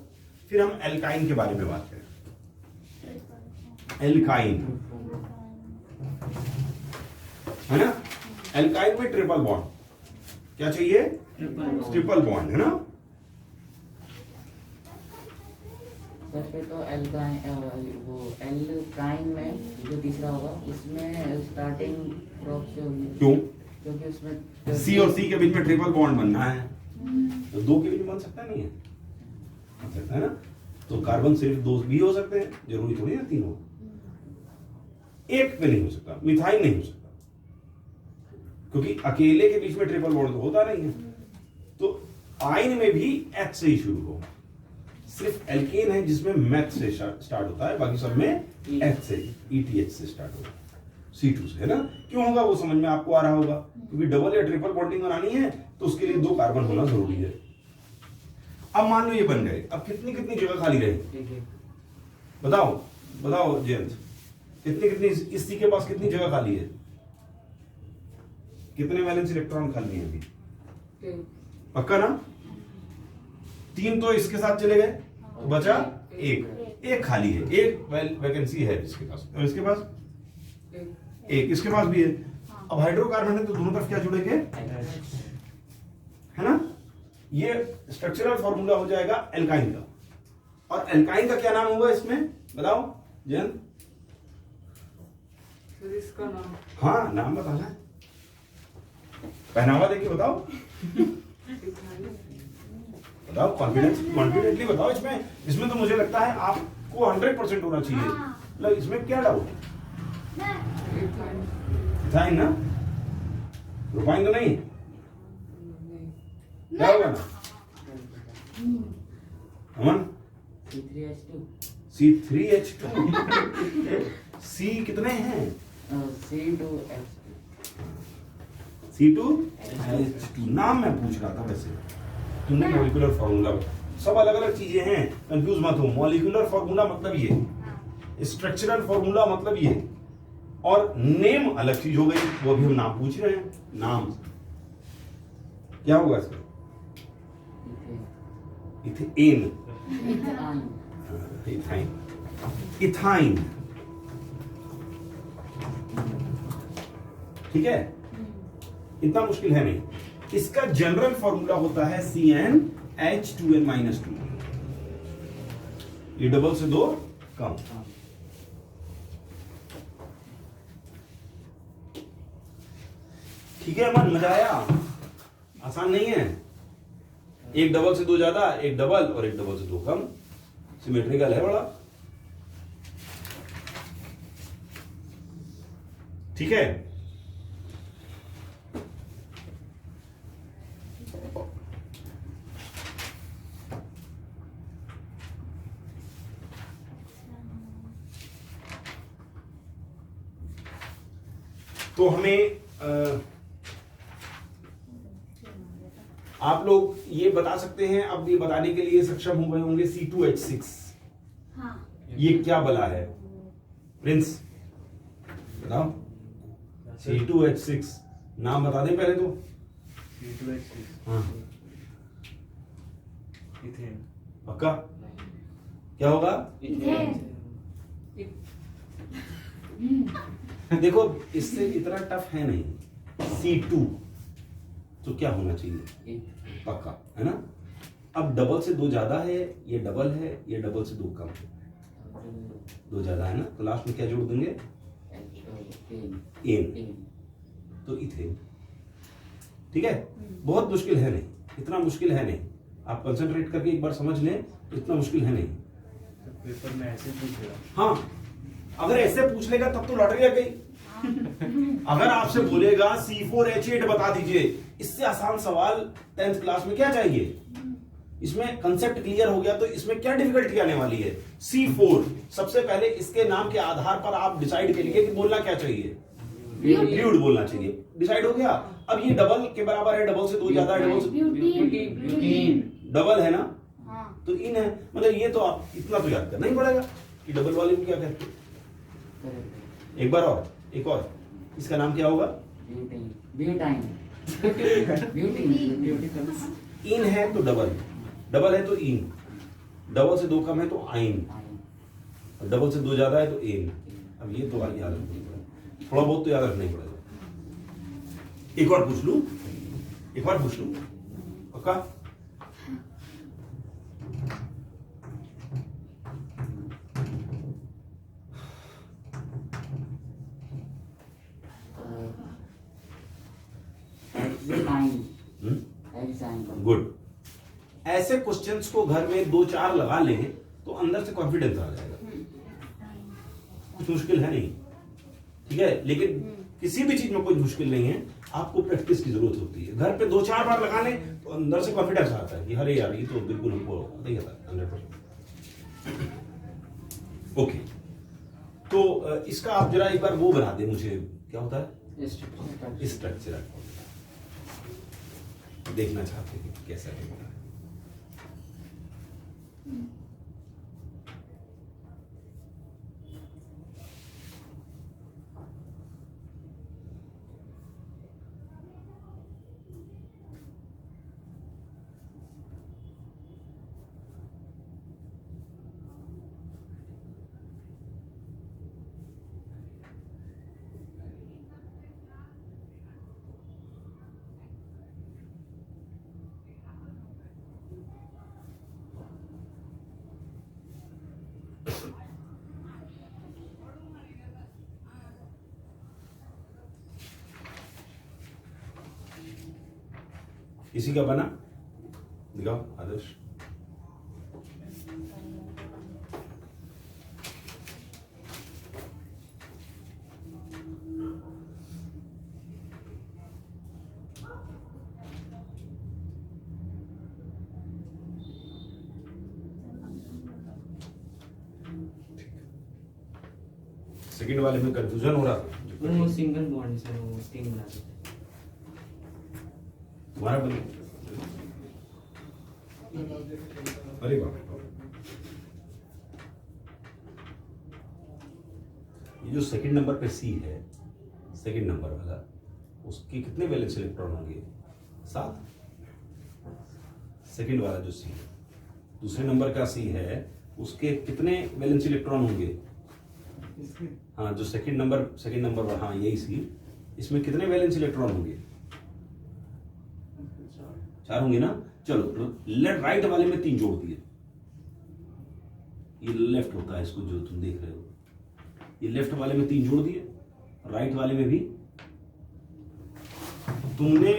फिर हम एल्काइन के बारे में बात करें। एल्काइन है ना, एल्काइन में ट्रिपल बॉन्ड क्या चाहिए? ट्रिपल बॉन्ड है ना। सर फिर तो एल्काइन में जो तीसरा होगा उसमें स्टार्टिंग क्रॉप से होगी। क्यों? क्योंकि उसमें C और C के बीच में ट्रिपल बॉन्ड बनना है, तो दो के बीच में बन सकता नहीं है, बन सकता है ना। तो कार्बन सिर्फ दो भी हो सकते हैं, जरूरी थोड़ी ना तीन हो। एक पे नहीं हो सकता, मिथाइल नहीं हो सकता, क्योंकि अकेले के बीच में ट्रिपल बॉन्ड तो होता नहीं है। तो आयन में भी H से ही शुरू हो। सिर्फ एल्केन है जिसमें मैथ से स्टार्ट होता है, बाकी सब में H से, ETH से स्टार्ट होगा, C2 से, है ना। क्यों होगा वो समझ में आपको आ रहा होगा, क्योंकि डबल या ट्रिपल बॉन्डिंग बनानी है तो उसके लिए दो कार्बन होना जरूरी है। अब मान लो ये बन गए, अब कितनी कितनी जगह खाली रहेगी? बताओ बताओ जयंत, कितनी कितनी इस C के पास कितनी जगह खाली है? कितने वैलेंस इलेक्ट्रॉन खाली है अभी? पक्का ना? तीन तो इसके साथ चले गए, तो बचा एक खाली है, एक वैकेंसी है इसके पास, और इसके पास एक, इसके पास भी है। अब हाइड्रोकार्बन है तो दोनों तरफ क्या जुड़ेंगे? है ना। ये स्ट्रक्चरल फॉर्मूला हो जाएगा एल्काइन का। और एल्काइन का क्या नाम होगा इसमें, बताओ जयंत? इसका नाम? हाँ नाम बताना है, पहनावा देखिए बताओ, बताओ कॉन्फिडेंटली बताओ। इसमें तो मुझे लगता है आपको 100% होना चाहिए मतलब इसमें क्या डाउट है? इथाइन ना, रुपाइन तो नहीं, क्या होगा ना अमन? C3H2 C3H2 C कितने हैं? C2H2 C2H2 नाम मैं पूछ रहा था वैसे, तुमने मॉलिक्यूलर फार्मूला, सब अलग अलग चीजें हैं, कंफ्यूज मत हो। मॉलिक्यूलर फार्मूला मतलब ये, स्ट्रक्चरल फार्मूला मतलब ये, और नेम अलग चीज हो गई, वो भी हम नाम पूछ रहे हैं। नाम क्या होगा इसका? इथेन, इथाइन, इथाइन, ठीक है, इतना मुश्किल है नहीं। इसका जनरल फॉर्मूला होता है CnH2n-2, ये डबल से 2 कम। ठीक है मन, मजा आया? आसान नहीं है, एक डबल से 2 ज्यादा, एक डबल और एक डबल से 2 कम, सिमेट्रिकल है बड़ा। ठीक है, तो हमें आप लोग ये बता सकते हैं, अब ये बताने के लिए सक्षम हो गए होंगे C2H6, हाँ ये क्या बला है? प्रिंस बताओ, C2H6 नाम बता दें पहले तो। C2H6 हाँ इथेन, पक्का? क्या होगा? इथेन। देखो इससे इतना टफ है नहीं, C2 तो क्या होना चाहिए? पक्का है ना। अब डबल से 2 ज्यादा है, ये डबल है, ये डबल से 2 कम है, 2 ज्यादा है ना, तो लास्ट में क्या जोड़ देंगे? एन, तो इथेन। ठीक है, बहुत मुश्किल है नहीं, इतना मुश्किल है नहीं, आप कंसंट्रेट करके एक बार समझ लें, इतना मुश्किल है नहीं। पेपर में ऐसे पूछेगा। हाँ, अगर ऐसे पूछ लेगा तब तो लॉटरी लग गई। अगर आपसे बोलेगा C4H8 बता दीजिए, इससे आसान सवाल 10th क्लास में क्या चाहिए? इसमें कंसेप्ट क्लियर हो गया तो इसमें क्या डिफिकल्टी आने वाली है? C4, सबसे पहले इसके नाम के आधार पर आप डिसाइड करिए कि बोलना क्या चाहिए? ब्यूट बोलना चाहिए, डिसाइड हो गया। अब ये डबल के बराबर है, डबल से 2 ज्यादा है, डबल से डबल है ना, हाँ तो इन है, मतलब ये तो आप इतना तो याद करना ही पड़ेगा कि डबल वाले में क्या कहते हैं। एक बार और, एक और, इसका नाम क्या होगा? इन है तो डबल, डबल है तो इन, डबल से 2 कम है तो आइन, डबल से 2 ज्यादा है तो एन। अब ये तो याद रखना पड़ेगा, थोड़ा बहुत तो याद रखना ही पड़ेगा। एक और पूछ लूं, एक और पूछ लूं, पक्का? गुड। ऐसे क्वेश्चंस को घर में 2-4 लगा लें तो अंदर से कॉन्फिडेंस आ जाएगा, कुछ मुश्किल है नहीं। ठीक है, लेकिन किसी भी चीज में कोई मुश्किल नहीं है, आपको प्रैक्टिस की जरूरत होती है। घर पे 2-4 बार लगा लें तो अंदर से कॉन्फिडेंस आता है कि अरे यार ये तो बिल्कुल हमको नहीं आता 100%। ओके, तो इसका आप जरा एक बार वो बना दें मुझे, क्या होता है? स्ट्रक्चर देखना चाहते हैं कैसा है। इसी का बना, दिखाओ आदर्श। सेकंड वाले में कंफ्यूजन हो रहा था। वो सिंगल बॉन्ड से वो स्टिंग बना देते हैं। तुम्हारा बन अरे बाप रे। ये जो सेकंड नंबर पे सी है, सेकंड नंबर वाला, उसके कितने वैलेंस इलेक्ट्रॉन होंगे? 7। सेकंड वाला जो सी है, दूसरे नंबर का सी है, उसके कितने वैलेंस इलेक्ट्रॉन होंगे? हाँ, जो सेकंड नंबर, हाँ यही सी, इसमें कितने वैलेंस इलेक्ट्रॉन होंगे? 4 होंगे ना। चलो लेफ्ट राइट वाले में 3 जोड़ दिए। ये लेफ्ट होता है, इसको जो तुम देख रहे हो, ये लेफ्ट वाले में 3 जोड़ दिए, राइट वाले में भी तुमने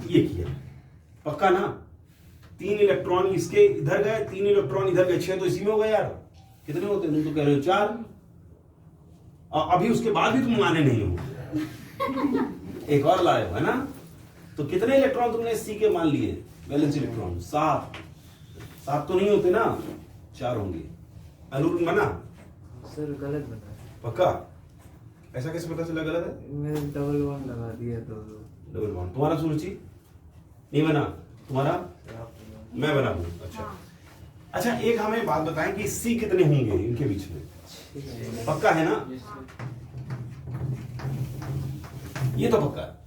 ये किया। पक्का ना? 3 इलेक्ट्रॉन इसके इधर गए, 3 इलेक्ट्रॉन इधर गए, 6 तो इसी में हो गए यार। कितने होते हैं? तुम तो कह रहे हो 4। अभी उसके बाद भी तुम माने नहीं हो, एक और लाए हो, है ना? तो कितने इलेक्ट्रॉन तुमने सी के मान लिए वैलेंस इलेक्ट्रॉन? 7। 7 तो नहीं होते ना, 4 होंगे। अनुरूप बना सर गलत बता। पक्का? ऐसा कैसे पता चला गलत है? मैंने डबल बॉन्ड लगा दिया तो डबल बॉन्ड। तुम्हारा सुरुचि नहीं बना? तुम्हारा मैं बना दूं? अच्छा, एक हमें बात बताएं कि सी कितने होंगे इनके बीच में? पक्का है ना? ये तो पक्का है।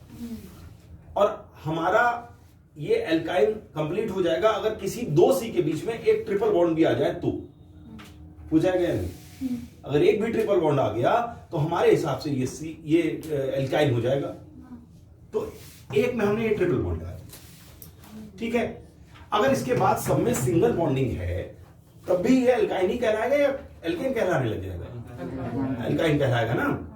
और हमारा ये एल्काइन कंप्लीट हो जाएगा अगर किसी 2 सी के बीच में एक ट्रिपल बॉन्ड भी आ जाए तो। हो जाएगा या नहीं? अगर एक भी ट्रिपल बॉन्ड आ गया तो हमारे हिसाब से ये एल्काइन हो जाएगा। तो एक में हमने ये ट्रिपल बॉन्ड लगाया, ठीक है। अगर इसके बाद सब में सिंगल बॉन्डिंग है तब भी ये एल्काइन ही कहलाएगा या एल्केन कहलाने लग जाएगा? एल्काइन कहलाएगा ना।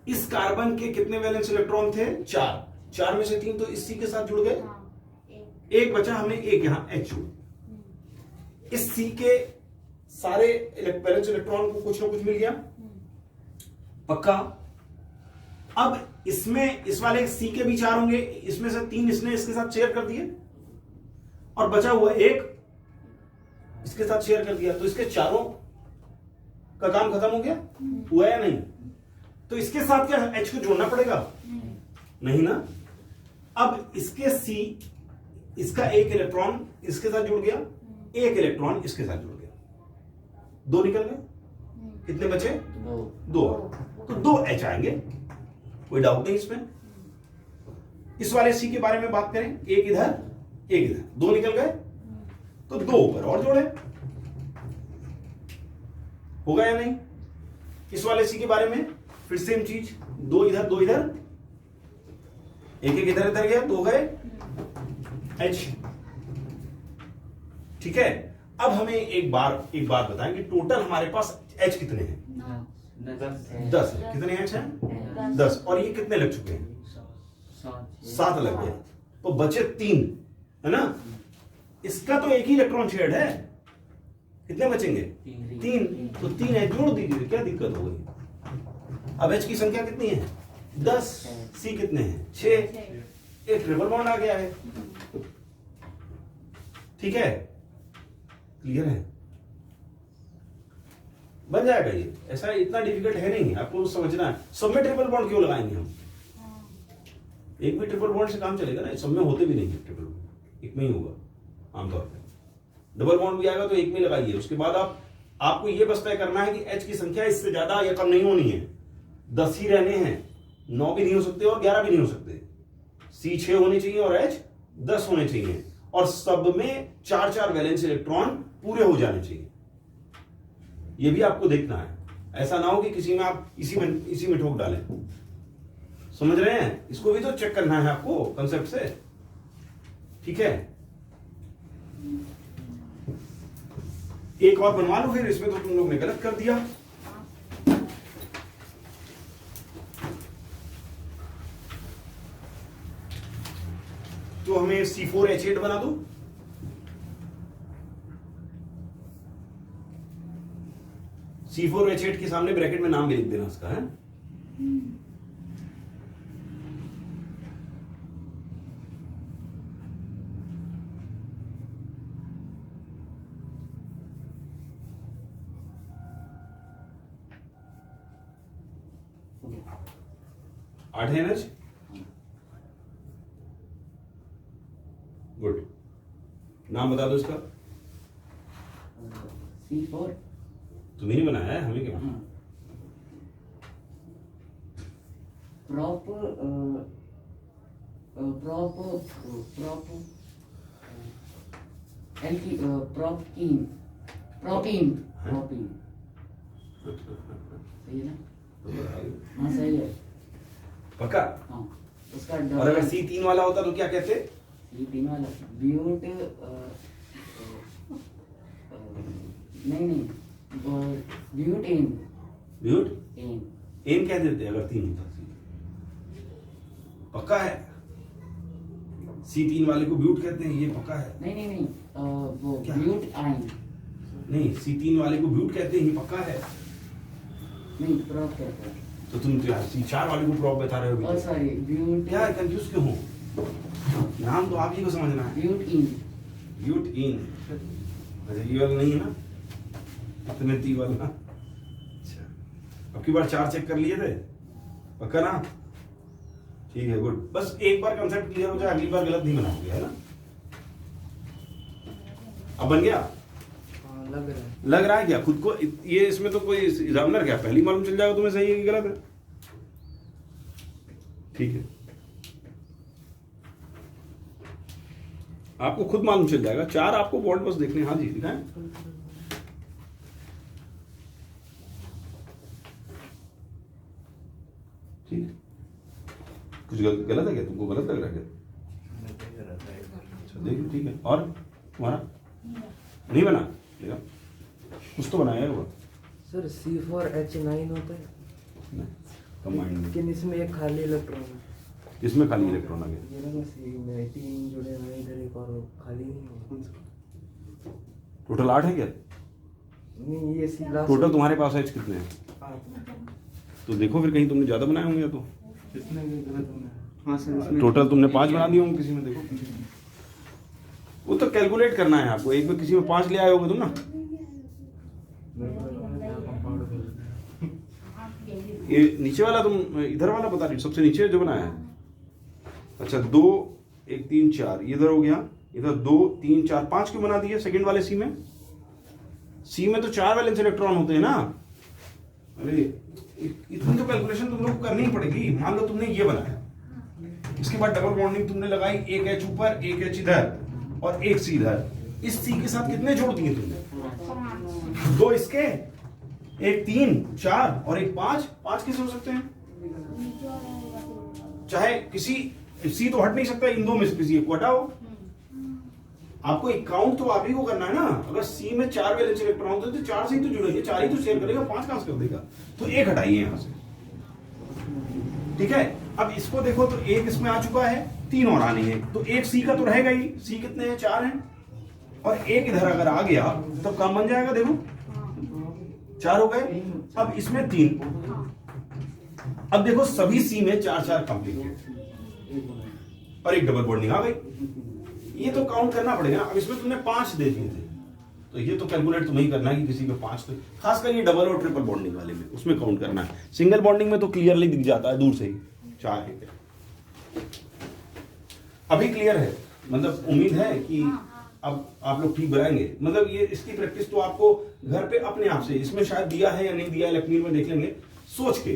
इस कार्बन के कितने वैलेंस इलेक्ट्रॉन थे? 4। 4 में से 3 तो इस सी के साथ जुड़ गए, एक बचा, हमने एक यहां H जोड़। इस सी के सारे वैलेंस इलेक्ट्रॉन को कुछ ना कुछ मिल गया। पक्का? अब इसमें इस वाले सी के भी 4 होंगे, इसमें से 3 इसने इसके साथ शेयर कर दिए और बचा हुआ एक इसके साथ शेयर कर दिया, तो इसके चारों का काम खत्म हो गया। हुआ या नहीं? तो इसके साथ क्या H को जोड़ना पड़ेगा? नहीं ना। अब इसके सी, इसका एक इलेक्ट्रॉन इसके साथ जुड़ गया, एक इलेक्ट्रॉन इसके साथ जुड़ गया, 2 निकल गए। कितने बचे? 2। तो 2 H आएंगे, कोई डाउट नहीं इसमें। इस वाले सी के बारे में बात करें, एक इधर एक इधर, 2 निकल गए, तो 2 ऊपर और जोड़े। होगा या नहीं? इस वाले सी के बारे में फिर सेम चीज, 2 इधर 2 इधर, एक एक इधर इधर गया, 2 गए H, ठीक है। अब हमें एक बात बताएं कि टोटल हमारे पास H कितने हैं? 10 है। कितने H हैं? 10। और ये कितने लग चुके हैं? 7 लग गए, तो बचे 3, है ना। इसका तो एक ही इलेक्ट्रॉन शेयर्ड है, कितने बचेंगे? 3। तो 3 H जोड़ दीजिए, क्या दिक्कत हो गई? अब H की संख्या कितनी है? 10। C कितने हैं? 6। एक ट्रिपल बॉन्ड आ गया है, ठीक है। क्लियर है? बन जाएगा ये, ऐसा इतना डिफिकल्ट है नहीं, आपको समझना है। सब में ट्रिपल बॉन्ड क्यों लगाएंगे हम? एक भी ट्रिपल बॉन्ड से काम चलेगा ना? सब में होते भी नहीं है ट्रिपल बॉन्ड, एक में ही होगा आमतौर पर। डबल बॉन्ड भी आएगा तो एक में लगाइए, उसके बाद आपको ये बस तय करना है कि H की संख्या इससे ज्यादा या कम नहीं होनी है। 10 ही रहने हैं, 9 भी नहीं हो सकते और 11 भी नहीं हो सकते। C 6 होने चाहिए और H 10 होने चाहिए, और सब में 4-4 वैलेंस इलेक्ट्रॉन पूरे हो जाने चाहिए। ये भी आपको देखना है, ऐसा ना हो कि किसी में आप इसी में ठोक डालें। समझ रहे हैं? इसको भी तो चेक करना है आपको कंसेप्ट से, ठीक है। एक और बनवा लो फिर, इसमें तो तुम लोग ने गलत कर दिया। तो हमें C4H8 बना दो। C4H8 के सामने ब्रैकेट में नाम भी लिख देना उसका, है। 8 है NH। गुड, नाम बता दो इसका। C4। तुम्हें नहीं बनाया है, हमें क्या बनाया? प्रॉप प्रोपीन सही है ना? हाँ सही है। पक्का? हाँ उसका और अगर C3 वाला होता तो क्या कहते? C3 वाला ब्यूट नहीं ब्यूटेन। ब्यूट एन कह देते अगर 3 होता। पक्का है? C3 वाले को ब्यूट कहते हैं, ये पक्का है? नहीं वो क्या? ब्यूट आइन। नहीं, C3 वाले को ब्यूट कहते हैं, ये पक्का है? नहीं प्रॉप कहते हैं। तो तुम तो यार C4 वाले को प्रॉप बता रहे हो। सॉरी ब्यूट यार कंफ्यूज क्यों हो? नाम तो आप ही को समझना है। ब्यूट इन। ब्यूट इन, अच्छा ये वाला नहीं है ना? इतने ती वाला। अच्छा, अब की बार 4 चेक कर लिए थे, पक्का ना? ठीक है, गुड। बस एक बार कंसेप्ट क्लियर हो जाए, अगली बार गलत नहीं बनाओगे, है ना? अब बन गया? लग रहा है क्या खुद को? ये इसमें तो कोई एग्जामिनर क्या पहली मालूम चल जाएगा तुम्हें सही है कि गलत है? ठीक है, आपको खुद मालूम चल जाएगा। 4 आपको बोर्ड बस देखने। हाँ जी, दिखाएं। ठीक है, कुछ गलत है क्या? तुमको गलत लग रहा है क्या? अच्छा देखो, ठीक है। और तुम्हारा नहीं बना? देखा, कुछ तो बनाया होगा सर C4H9 होता है कंबाइंड में। लेकिन इसमें एक खाली इलेक्ट्रॉन है। इसमें खाली इलेक्ट्रॉन आ गया। ये लगा C में 3 जुड़े हैं, इधर एक और खाली नहीं है। टोटल 8 है क्या? नहीं ये C लास्ट। टोटल तुम्हारे पास H कितने हैं? 8। तो देखो फिर कहीं तुमने ज्यादा बनाए होंगे या तो। इसमें भी गलत होना है। हाँ सर इसमें टोटल तुमने 5 बना दिए होंगे किसी में, देखो। वो तो कैलकुलेट करना है आपको, एक में किसी में 5 ले आए होगे तुम ना। ये नीचे वाला तुम इधर वाला बता रही, सबसे नीचे जो बनाया है। अच्छा 2 1 3 4 इधर हो गया, इधर 2 3 4 5 क्यों बना दिए सेकंड वाले सी में? सी में तो 4 वैलेंस इलेक्ट्रॉन होते हैं ना। अरे इतनी तो कैलकुलेशन तुम लोग को करनी ही पड़ेगी। मान लो तुमने ये बनाया, इसके बाद डबल बॉन्डिंग तुमने लगाई, एक H ऊपर एक H इधर और एक C इधर। इस C के साथ कितने जोड़ दिए तुमने? 2 इसके, एक 3 4 और एक 5। 5 कैसे हो सकते हैं? चाहे किसी C तो हट नहीं सकता, इन दो में से किसी एक को हटाओ। आपको एक काउंट तो आप ही को करना है ना। अगर C में 4 वैलेंस इलेक्ट्रॉन होते तो 4 से ही तो जुड़ेंगे, 4 ही तो शेयर करेगा, 5 कहां से कर देगा? तो एक हटाइए यहां से, ठीक है। अब इसको देखो तो एक इसमें आ चुका है, 3 और आने हैं, तो एक C का तो रहेगा ही। C कितने हैं? 4 हैं, और एक इधर अगर आ गया तब काम बन जाएगा। देखो 4 हो गए, अब इसमें 3। अब देखो सभी C में 4 कंप्लीट और एक डबल बॉन्डिंग आ गई। ये तो काउंट करना पड़ेगा। अब इसमें तुमने 5 दे दिए थे, तो ये तो कैलकुलेट तुम्हें ही करना है कि किसी में 5 तो, खासकर ये डबल और ट्रिपल बॉन्डिंग वाले में उसमें काउंट करना है। सिंगल बॉन्डिंग में तो क्लियरली दिख जाता है दूर से ही 4 है। अभी क्लियर है? मतलब उम्मीद है कि अब आप लोग ठीक बनाएंगे। मतलब ये इसकी प्रैक्टिस तो आपको घर पे अपने आप से, इसमें शायद दिया है या नहीं दिया, लैक्नीर में देख लेंगे, सोच के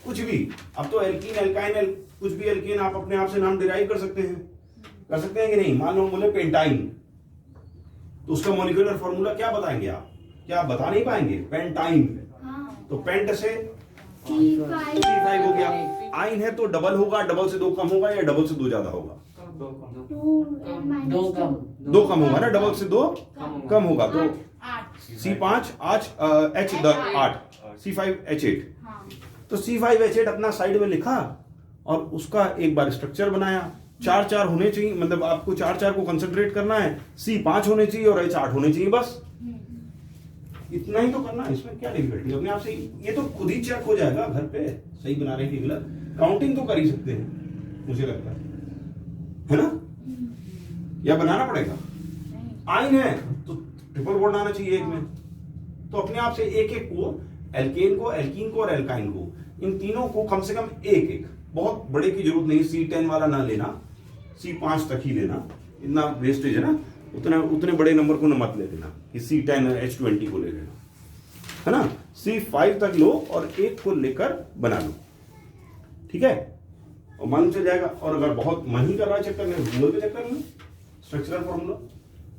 कुछ भी। अब तो एल्कीन एल्काइन कुछ भी एल्कीन आप अपने आप से नाम डिराइव कर सकते हैं कि नहीं? मान लो बोले पेंटाइन, तो उसका मॉलिक्यूलर फॉर्मूला क्या बताएंगे आप? क्या बता नहीं पाएंगे? पेंटाइन, तो पेंट से C5 हो गया। आइन है तो डबल होगा, डबल से 2 कम होगा या डबल से 2 ज्यादा होगा? 2 कम होगा ना, डबल से 2 कम होगा। तो C5 8 C5H8, तो C5H8 अपना साइड में लिखा और उसका एक बार स्ट्रक्चर बनाया। 4 होने चाहिए, मतलब आपको 4 को कंसंट्रेट करना है। C5 होने चाहिए और H8 होने चाहिए, बस इतना ही तो करना है। इसमें क्या डिफिकल्टी? अपने आप से ये तो खुद ही चेक हो जाएगा घर पे, सही बना रहे हैं कि गलत। काउंटिंग तो कर ही सकते हैं मुझे लगता है ना? या बनाना पड़ेगा? आइन है तो ट्रिपल बॉन्ड आना चाहिए एक में, तो अपने आप से एक को, एल्केन को, एल्कीन को और एल्काइन को, इन तीनों को कम से कम एक बहुत बड़े की जरूरत नहीं, C10 वाला ना लेना, C5 तक ही लेना, इतना वेस्टेज है ना, उतने बड़े नंबर को मत ले लेना कि C10 H20 को ले लेना, है ना। C5 तक लो और एक को लेकर बना लो, ठीक है, और मालूम चल जाएगा। और अगर बहुत मन ही कर रहा है चेक करने, गूगल पे चेक कर लो स्ट्रक्चरल फॉर्मूला,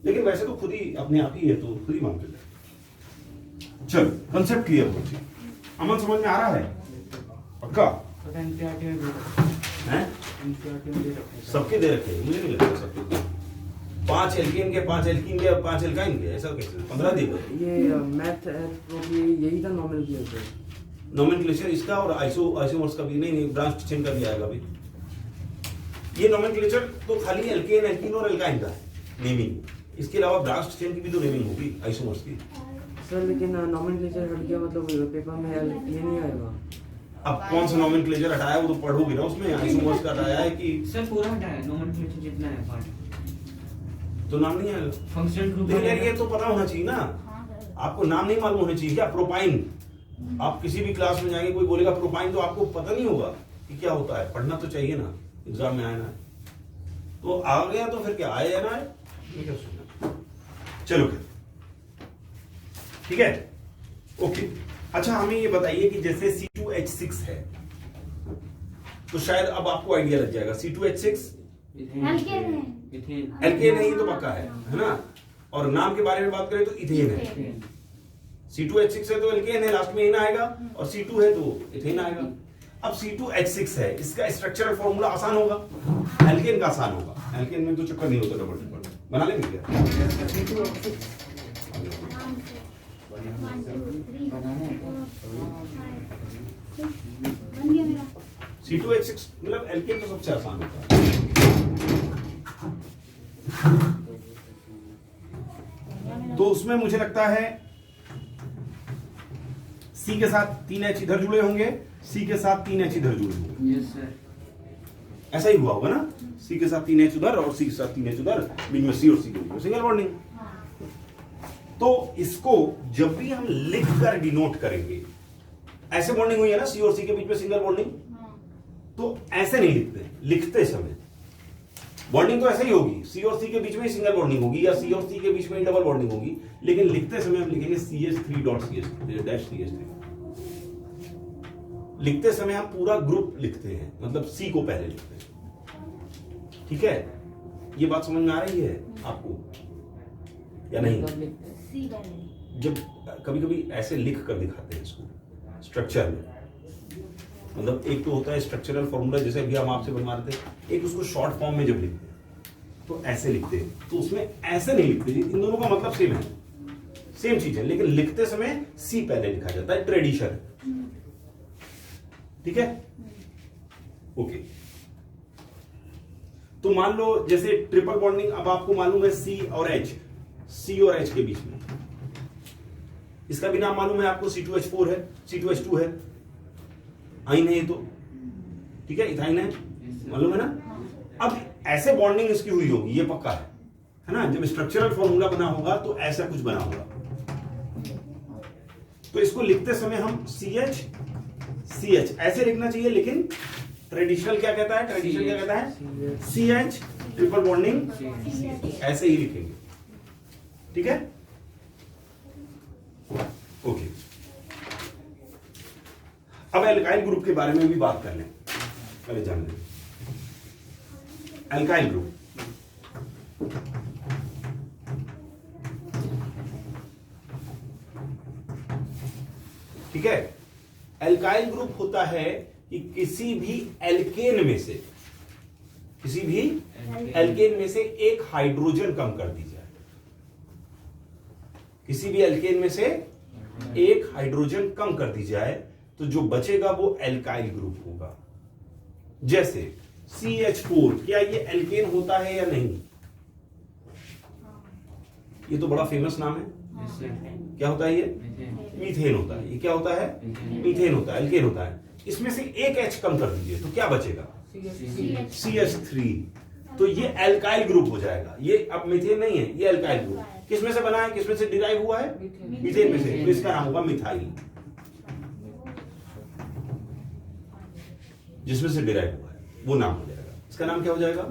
लेकिन वैसे तो खुद ही अपने आप ही है, तो खुद ही मालूम चल जाएगा। चलो कंसेप्ट क्लियर हो गया, अमन समझ में आ रहा है पक्का? एनसीईआरटी में भी रखा हैं? एनसीईआरटी में भी रखा सबके दे रखे हैं, मुझे नहीं लगता सबके। 5 एल्कीन के 5 एल्कीन के 5 एल्काइन के, ऐसा कैसे 15 दिए गए? ये मैथ यही था नॉमेनक्लेचर। नोमेनक्लेचर इसका और आइसोमर्स का भी नहीं, ब्रांच चेन का भी आएगा अभी। ये नोमेनक्लेचर तो खाली एल्केन, एल्कीन और एल्काइन का है नेमिंग, इसके अलावा ब्रांच चेन की भी तो नेमिंग होगी आइसोमर्स की। सर लेकिन नॉमेनक्लेचर हट गया, मतलब पेपर में ये नहीं आएगा। अब कौन सा नोमेनक्लेचर हटाया वो तो पढ़ोगे ना, उसमें आइसोमर्स का हटाया है कि सर पूरा हटाया नोमेनक्लेचर जितना है पार्ट, तो नाम नहीं आएगा। Functional group. लेकिन यार ये तो पता होना चाहिए ना, आपको नाम नहीं मालूम होना चाहिए क्या? प्रोपाइन, आप किसी भी क्लास में जाएंगे कोई बोलेगा प्रोपाइन, तो आपको पता नहीं होगा कि क्या होता है, पढ़ना तो चाहिए ना, एग्जाम में आया ना, तो आ गया तो फिर क्या आया ना, ये क्या सुनना। चलो ठीक है, ओके। अच्छा हमें ये बताइए कि जैसे C2H6 है, तो शायद अब आपको आइडिया लग जाएगा। C2H6 एल्केन है, एल्केन है, ये तो पक्का है ना। और नाम के बारे में बात करें तो इथेन है। C2H6 है तो एल्केन है, लास्ट में इन आएगा, और C2 है तो इथेन आएगा। अब C2H6 है, इसका स्ट्रक्चरल फॉर्मूला आसान होगा, एल्केन का आसान होगा। एल्केन में तो चक्कर नहीं होता, डबल ट्रिपल बना लेंगे क्या? बन गया मेरा। C2H6 मतलब एल्केन तो सबसे आसान होता है। तो उसमें मुझे लगता है C के साथ 3H इधर जुड़े होंगे, C के साथ 3H इधर जुड़े होंगे। यस सर, ऐसा ही हुआ होगा ना, C के साथ 3H उधर और C के साथ 3H उधर, बीच में C और C के बीच में सिंगल बॉन्डिंग। तो इसको जब भी हम लिख कर डिनोट करेंगे, ऐसे बॉन्डिंग हुई है ना C और C के बीच में सिंगल बॉन्डिंग, तो ऐसे नहीं लिखते, लिखते समय बॉन्डिंग तो ऐसे ही होगी, C और C के बीच में ही सिंगल बॉन्डिंग होगी, या C और C के बीच में ही डबल बॉन्डिंग होगी, लेकिन लिखते समय हम लिखेंगे CH3.CH3। लिखते समय हम पूरा ग्रुप लिखते हैं, मतलब C को पहले लिखते हैं, ठीक है। ये बात समझ में आ रही है आपको या नहीं? सी पहले। जब कभी कभी ऐसे लिख कर दिखाते हैं इसको स्ट्रक्चर में, मतलब एक तो होता है स्ट्रक्चरल फॉर्मूला जैसे अभी हम आपसे बनवा रहे थे, एक उसको शॉर्ट फॉर्म में जब लिखते हैं तो ऐसे लिखते हैं, तो उसमें ऐसे नहीं लिखते। इन दोनों का मतलब सेम है, सेम चीज है, लेकिन लिखते समय C पहले लिखा जाता है, ट्रेडिशन, ठीक है, ओके। तो मान लो जैसे ट्रिपल बॉन्डिंग, अब आपको मालूम है C और H के बीच में, इसका भी नाम मालूम है आपको, C2H4 है, C2H2 है, आइन है ये तो, ठीक है, इथाइन है, मालूम है ना। अब ऐसे बॉन्डिंग इसकी हुई होगी, ये पक्का है ना। जब स्ट्रक्चरल फॉर्मूला बना होगा तो ऐसा कुछ बना होगा, तो इसको लिखते समय हम CH ऐसे लिखना चाहिए, लेकिन ट्रेडिशनल क्या कहता है, ट्रेडिशनल क्या कहता है, CH ट्रिपल बॉन्डिंग, ऐसे ही लिखेंगे, ठीक है, ओके। अब एल्काइल ग्रुप के बारे में भी बात कर लें, पहले जान लें एल्काइल ग्रुप। ठीक है, एल्काइल ग्रुप होता है कि किसी भी एल्केन में से एक हाइड्रोजन कम कर दी जाए, किसी भी एल्केन में से एक हाइड्रोजन कम कर दी जाए, तो जो बचेगा वो एल्काइल ग्रुप होगा। जैसे CH4, क्या ये एल्केन होता है या नहीं? ये तो बड़ा फेमस नाम है, यस सर, क्या होता है ये? मीथेन होता है। ये क्या होता है? मीथेन होता है, एल्केन होता है। इसमें से एक H कम कर दीजिए तो क्या बचेगा? CH3। तो ये एल्काइल ग्रुप हो जाएगा। ये अब मीथेन नहीं है, ये एल्काइल ग्रुप किसमें से बना है, किसमें से डिराइव हुआ है? मीथेन में से। तो इसका नाम होगा मिथाइल। जिसमें से डिराइव हुआ है वो नाम हो जाएगा। इसका नाम क्या हो जाएगा?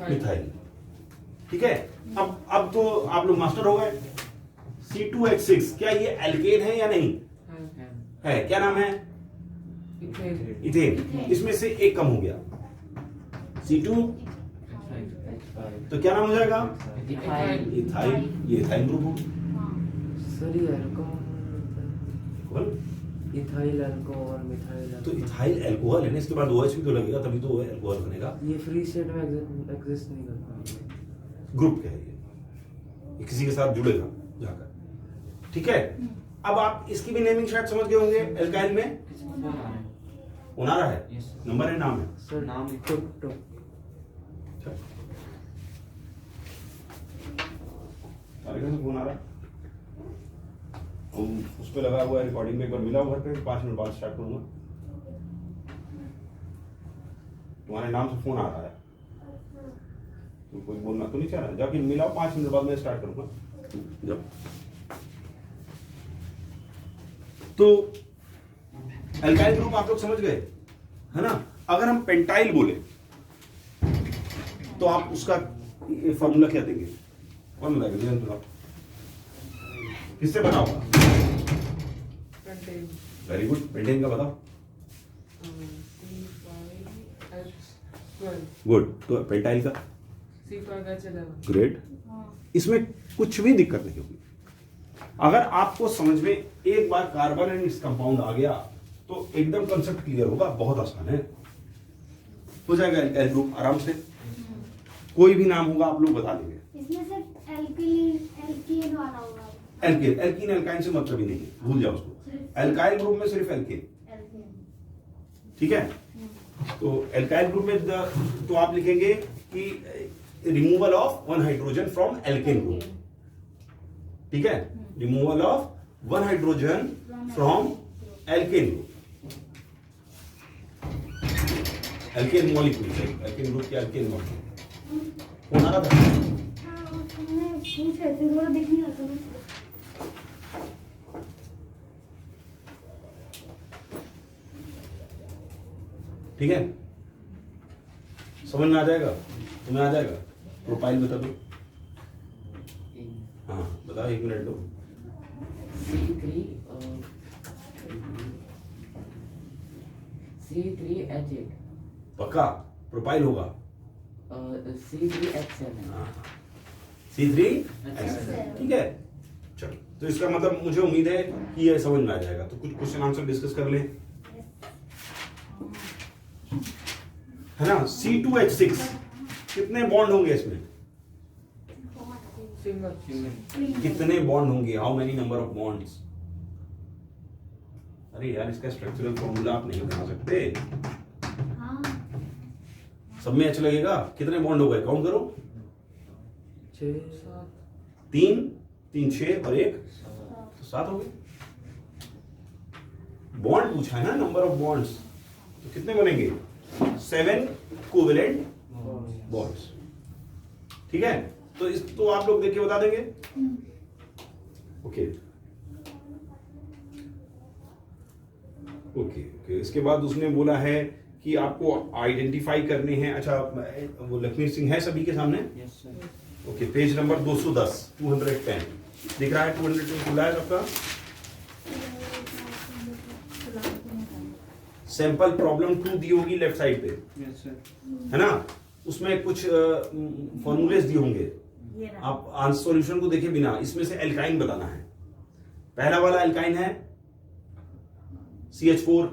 मिथाइल। ठीक है। अब तो आप लोग मास्टर हो गए। C2H6 क्या ये एल्केन है या नहीं है? क्या नाम है? इथेन। इसमें से एक कम हो गया C2, तो क्या नाम हो जाएगा? इथाइल। ये इथाइल ग्रुप हो सर ये अल्कोहल इथाइल अल्कोहल मिथाइल तो इथाइल अल्कोहल है ना, इसके बाद OH भी तो लगेगा तभी तो अल्कोहल बनेगा। ये फ्री स्टेट में एग्जिस्ट नहीं करता। ग्रुप क्या है ये किसी के साथ जुड़ेगा जाकर। ठीक है। अब आप इसकी भी नेमिंग शायद समझ गए होंगे। एल्काइल में ओनारा है, नंबर है, नाम है। सर नाम टुक टुक फोन आ रहा है, उस पे लगा हुआ है रिकॉर्डिंग में। एक बार मिला घर पे, 5 मिनट बाद स्टार्ट करूंगा। तुम्हारे नाम से फोन आ रहा है, तो कोई बोलना तो नहीं चाह रहा। जाके मिलाओ, 5 मिनट बाद मैं स्टार्ट करूंगा। जब तो एल्काइल ग्रुप आप लोग समझ गए है ना। अगर हम पेंटाइल बोले तो आप उसका फॉर्मूला क्या देंगे? कौन बताएगा? किससे बना होगा? Very good. पेंटेन का बताओ। गुड। तो पेंटाइल का? ग्रेट। इसमें कुछ भी दिक्कत नहीं होगी। अगर आपको समझ में एक बार कार्बन एंड इस कंपाउंड आ गया तो एकदम कंसेप्ट क्लियर होगा। बहुत आसान है, हो जाएगा एल्काइल ग्रुप आराम से। कोई भी नाम होगा आप लोग बता देंगे। इसमें सिर्फ एल्कीन वाला होगा। एल्केन, एल्कीन एल्काइन से मतलब ही नहीं है, भूल जाओ उसको। एल्काइल ग्रुप में सिर्फ एल्केन। ठीक है। तो एल्काइल ग्रुप में तो आप लिखेंगे कि removal of 1 hydrogen from alkane group. ठीक है। Removal of 1 hydrogen from alkane group. Alkane molecule, alkane group के एल्केन मॉलिक्यूल कौन आ रहा था? पूछ रहे थे, थोड़ा देखने का था। ठीक है। समझ में आ जाएगा? तुम्हें आ जाएगा? प्रोफाइल बता दो। हाँ बताओ, 1 मिनट दो। C3H8 पक्का प्रोफाइल होगा। C3H7 C3H7। ठीक है। चलो, तो इसका मतलब मुझे उम्मीद है कि ये समझ में आ जाएगा। तो कुछ क्वेश्चन आंसर डिस्कस कर लें, है ना। C2H6 कितने बॉन्ड होंगे इसमें? कितने बॉन्ड होंगे? How many number of bonds? अरे यार, इसका स्ट्रक्चरल फॉर्मूला आप नहीं बना सकते। सब में H लगेगा। कितने बॉन्ड हो गए? काउंट करो। 6 3 3 6 और 1 तो 7 हो गए। बॉन्ड पूछा है ना, नंबर ऑफ बॉन्ड्स। तो कितने बनेंगे? 7 कोवेलेंट बॉन्ड्स। ठीक है। तो इस तो आप लोग देख के बता देंगे। Okay okay okay. इसके बाद उसने बोला है कि आपको आइडेंटिफाई करने हैं। अच्छा, वो लक्ष्मी सिंह है सभी के सामने? Yes sir. Okay. Page number 210 210 दिख रहा है? 210 खुला है सबका। सैंपल प्रॉब्लम 2 दी होगी लेफ्ट साइड पे, यस सर। है ना। उसमें कुछ फॉर्मूलेस दिए होंगे। आप आंसर सॉल्यूशन को देखे बिना इसमें से एल्काइन बताना है। पहला वाला एल्काइन है CH4।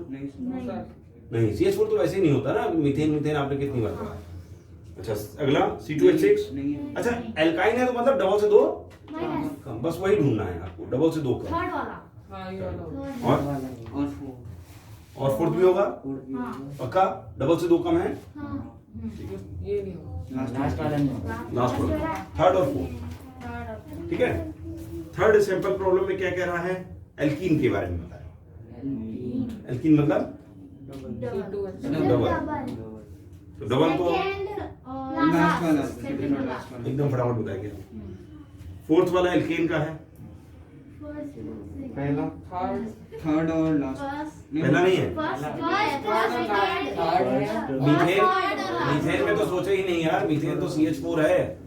नहीं, CH4 तो वैसे ही नहीं होता ना। मीथेन मीथेन आपने कितनी बार पढ़ा? अच्छा, अगला C2H6। नहीं है। अच्छा, एल्काइन है तो मतलब डबल से 2 माइनस कम, बस वही ढूंढना है आपको। डबल से 2 कम। थर्ड वाला। और और 4 फोर्थ भी होगा हाँ पक्का? डबल से 2 कम है। हाँ। ये नहीं होगा। लास्ट वाला नहीं लास्ट वाला, थर्ड और फोर्थ। ठीक है। थर्ड सैंपल प्रॉब्लम में क्या कह रहा है? एल्कीन के बारे में बताया। एल्कीन मतलब तो डबल तो लास्ट वाला, एकदम फटाफट बताया गया। फोर्थ वाला एल्केन का है। पहला Third. थर्ड और लास्ट पहला नहीं है मीथेन में तो सोचे ही नहीं यार, मीथेन तो CH4 है,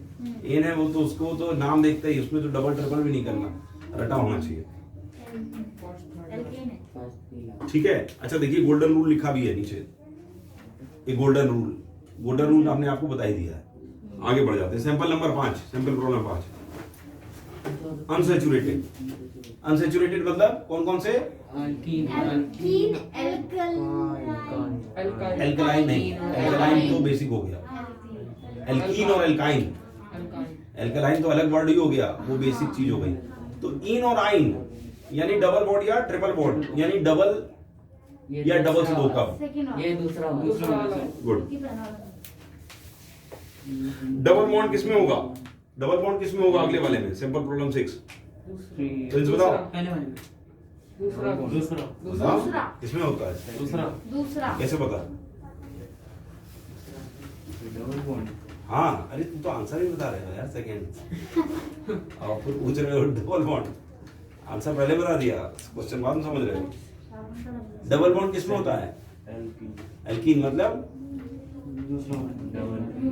एन है वो, तो उसको तो नाम देखते ही उसमें तो डबल ट्रिपल भी नहीं करना, रटा होना चाहिए। ठीक है, अच्छा देखिए गोल्डन रूल लिखा भी है नीचे, ये गोल्डन रूल आपने आपको बता ही दिया है। आगे बढ़ जाते हैं, sample number 5, sample problem 5। Unsaturated मतलब कौन कौन से? एल्कलाइन नहीं, एल्कलाइन तो बेसिक हो गया, एल्कीन और एल्काइन, एल्कलाइन तो अलग वर्ड ही हो गया, वो बेसिक चीज हो गई। तो इन और आइन यानी डबल बॉन्ड या ट्रिपल बॉन्ड, यानी डबल या डबल से दो कप, ये दूसरा गुड। डबल बॉन्ड किसमें होगा? डबल बॉन्ड किसमें होगा अगले वाले में, सिंपल प्रॉब्लम 6। तो बताओ दूसरा किसमें होता है? दूसरा कैसे पता? हाँ, अरे तुम तो आंसर ही बता रहे हो यार, सेकंड और फिर पूछ रहे हो डबल बॉन्ड। आंसर पहले बता दिया, क्वेश्चन बाद में समझ रहे हो। डबल बॉन्ड किसमें होता है? एल्कीन मतलब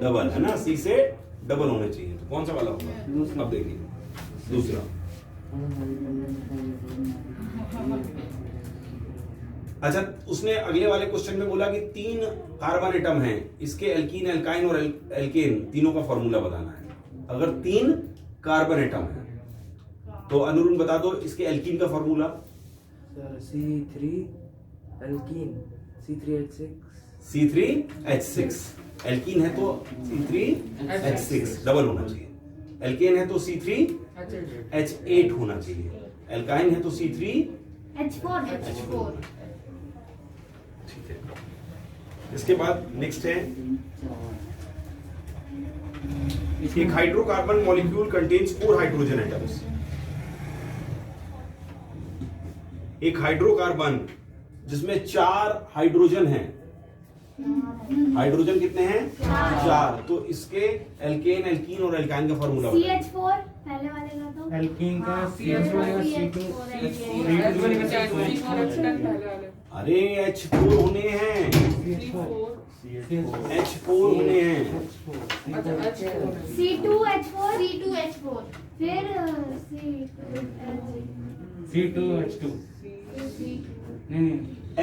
डबल है ना, सी से डबल होने चाहिए, तो कौन सा वाला होगा? अब देखिए दूसरा। अच्छा, उसने अगले वाले क्वेश्चन में बोला कि 3 कार्बन एटम हैं, इसके एल्कीन, एल्काइन और एल्केन तीनों का फॉर्मूला बताना है। अगर 3 कार्बन एटम है तो अनुरुण बता दो इसके एल्कीन का formula. C3 alkene, C3H6, C3H6, alkene है तो C3H6 डबल होना चाहिए, एल्केन है तो C3H8 होना चाहिए, एल्काइन है तो C3H4। ठीक है, इसके बाद नेक्स्ट है, एक hydrocarbon molecule contains 4 hydrogen atoms. एक हाइड्रोकार्बन जिसमें 4 हाइड्रोजन हैं, हाइड्रोजन कितने हैं? 4। तो इसके एल्केन, एल्कीन और एल्काइन का फॉर्मूला CH4 पहले वाले का तो एल्कीन का अरे H4 होने हैं, H4 होने हैं, C2H4 फिर C2H2 नहीं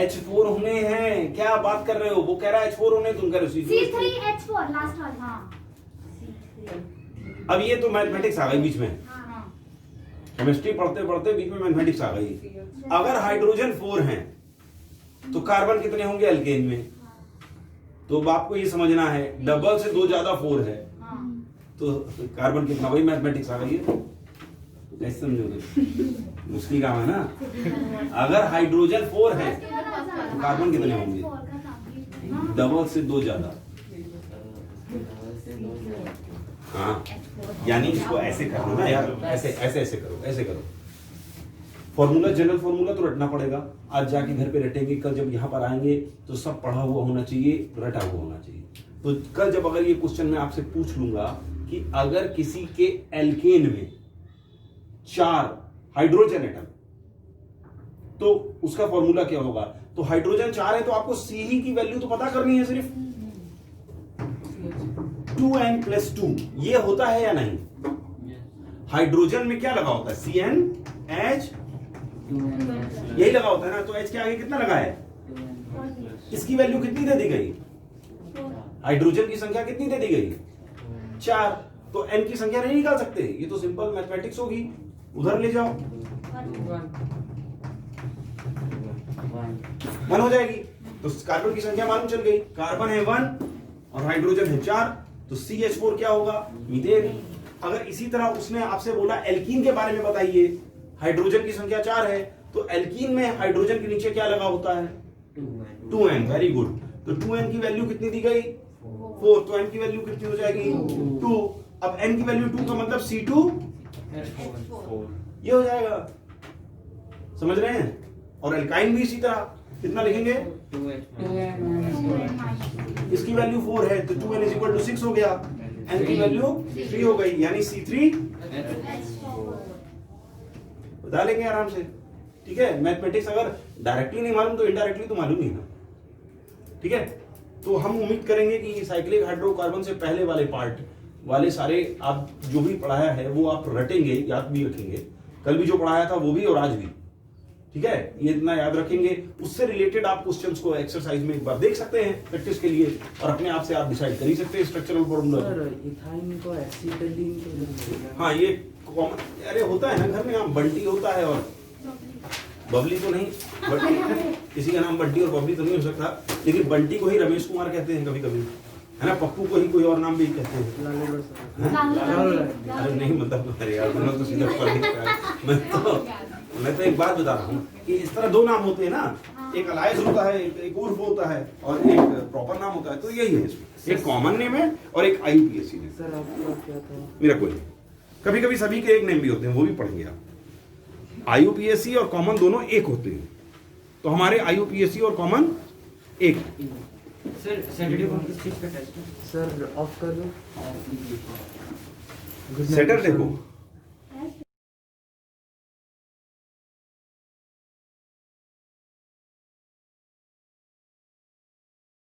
H4 होने हैं। क्या बात कर रहे हो? वो कह रहा है H4 होने, तुम कह रहे हो C3H4 लास्ट वाला। हाँ, अब ये तो मैथमेटिक्स आ गई बीच में, केमिस्ट्री पढ़ते पढ़ते बीच में मैथमेटिक्स आ गई। अगर हाइड्रोजन 4 हैं तो कार्बन कितने होंगे एल्केन में? तो अब आपको ये समझना है, डबल से 2 ज्यादा 4 है तो कार्बन कितना? वही मैथमेटिक्स आ गई है, कैसे समझोगे? मुश्किल काम है ना। अगर हाइड्रोजन 4 है तो कार्बन कितने होंगे? डबल से 2 ज्यादा। हाँ, यानी इसको ऐसे कर लो ना यार, ऐसे ऐसे ऐसे करो, ऐसे करो। फॉर्मूला, जनरल फॉर्मूला तो रटना पड़ेगा, आज जाके घर पे रटेंगे, कल जब यहाँ पर आएंगे तो सब पढ़ा हुआ होना चाहिए, रटा हुआ होना चाहिए। तो कल जब अगर ये क्वेश्चन मैं आपसे पूछ लूंगा कि अगर किसी के एल्केन में 4 हाइड्रोजन एटम, तो उसका फॉर्मूला क्या होगा? तो हाइड्रोजन 4 है तो आपको CH की वैल्यू तो पता करनी है, सिर्फ 2n+2 ये होता है या नहीं? हाइड्रोजन में क्या लगा होता है? CnH यही लगा होता है ना, तो H के आगे कितना लगा है? इसकी वैल्यू कितनी दे दी गई? हाइड्रोजन की संख्या कितनी दे दी गई? 4। तो n की संख्या नहीं निकाल सकते, ये तो सिंपल मैथमेटिक्स होगी, उधर ले जाओ 1 हो जाएगी। तो कार्बन की संख्या मालूम चल गई, कार्बन है 1 और हाइड्रोजन है 4, तो CH4 क्या होगा? मीथेन। अगर इसी तरह उसने आपसे बोला एल्कीन के बारे में बताइए, हाइड्रोजन की संख्या 4 है तो एल्कीन में हाइड्रोजन के नीचे क्या लगा होता है? 2n। Very good. तो 2n की वैल्यू कितनी दी गई? 4। तो n की वैल्यू कितनी हो जाएगी? 2। अब n की वैल्यू 2 का मतलब C2H4 ये हो जाएगा, समझ रहे हैं? और एल्काइन भी इसी तरह, कितना लिखेंगे? इसकी वैल्यू 4 है तो 2n = 6 हो गया, n की वैल्यू 3 हो गई, यानी C3। बता लेंगे आराम से, ठीक है। मैथमेटिक्स अगर डायरेक्टली नहीं मालूम तो इनडायरेक्टली तो मालूम ही ना, ठीक है। तो हम उम्मीद करेंगे कि साइक्लिक हाइड्रोकार्बन से पहले वाले पार्ट वाले सारे आप जो भी पढ़ाया है वो आप रटेंगे, याद भी रखेंगे। कल भी जो पढ़ाया था वो भी और आज भी, ठीक है, ये इतना याद रखेंगे। उससे रिलेटेड आप क्वेश्चंस को एक्सरसाइज में एक बार देख सकते हैं प्रैक्टिस के लिए, और अपने आप से आप डिसाइड कर ही सकते हैं स्ट्रक्चरल फॉर्मूला। सर इथाइन को एसिटिलीन के लिए हाँ ये कॉमन, अरे होता है ना घर में, हम बंटी होता है और बबली तो नहीं, बंटी किसी का नाम बंटी और बबली तो नहीं हो सकता, लेकिन बंटी को ही रमेश कुमार कहते हैं कभी कभी, है ना। पप्पू को ही कोई और नाम भी कहते हैं। लालू सर अरे नहीं मतलब, अरे यार मैंने तो सीधा पढ़ लिया। मैं तो एक बात बता रहा हूँ कि इस तरह दो नाम होते हैं ना, एक अलायस होता है, एक उर्फ होता है, और एक प्रॉपर नाम होता है। तो यही है इसमें, एक कॉमन नेम है और एक IUPAC नेम। सर आपका क्या था? मेरा कोई नहीं, कभी कभी सभी के एक नेम भी होते हैं, वो भी पढ़ेंगे आप। IUPAC और कॉमन दोनों एक होते हैं, तो हमारे IUPAC और कॉमन एक। सर सैटरडे को किस चीज का टेस्ट है? सर ऑफ कर दो। सैटरडे को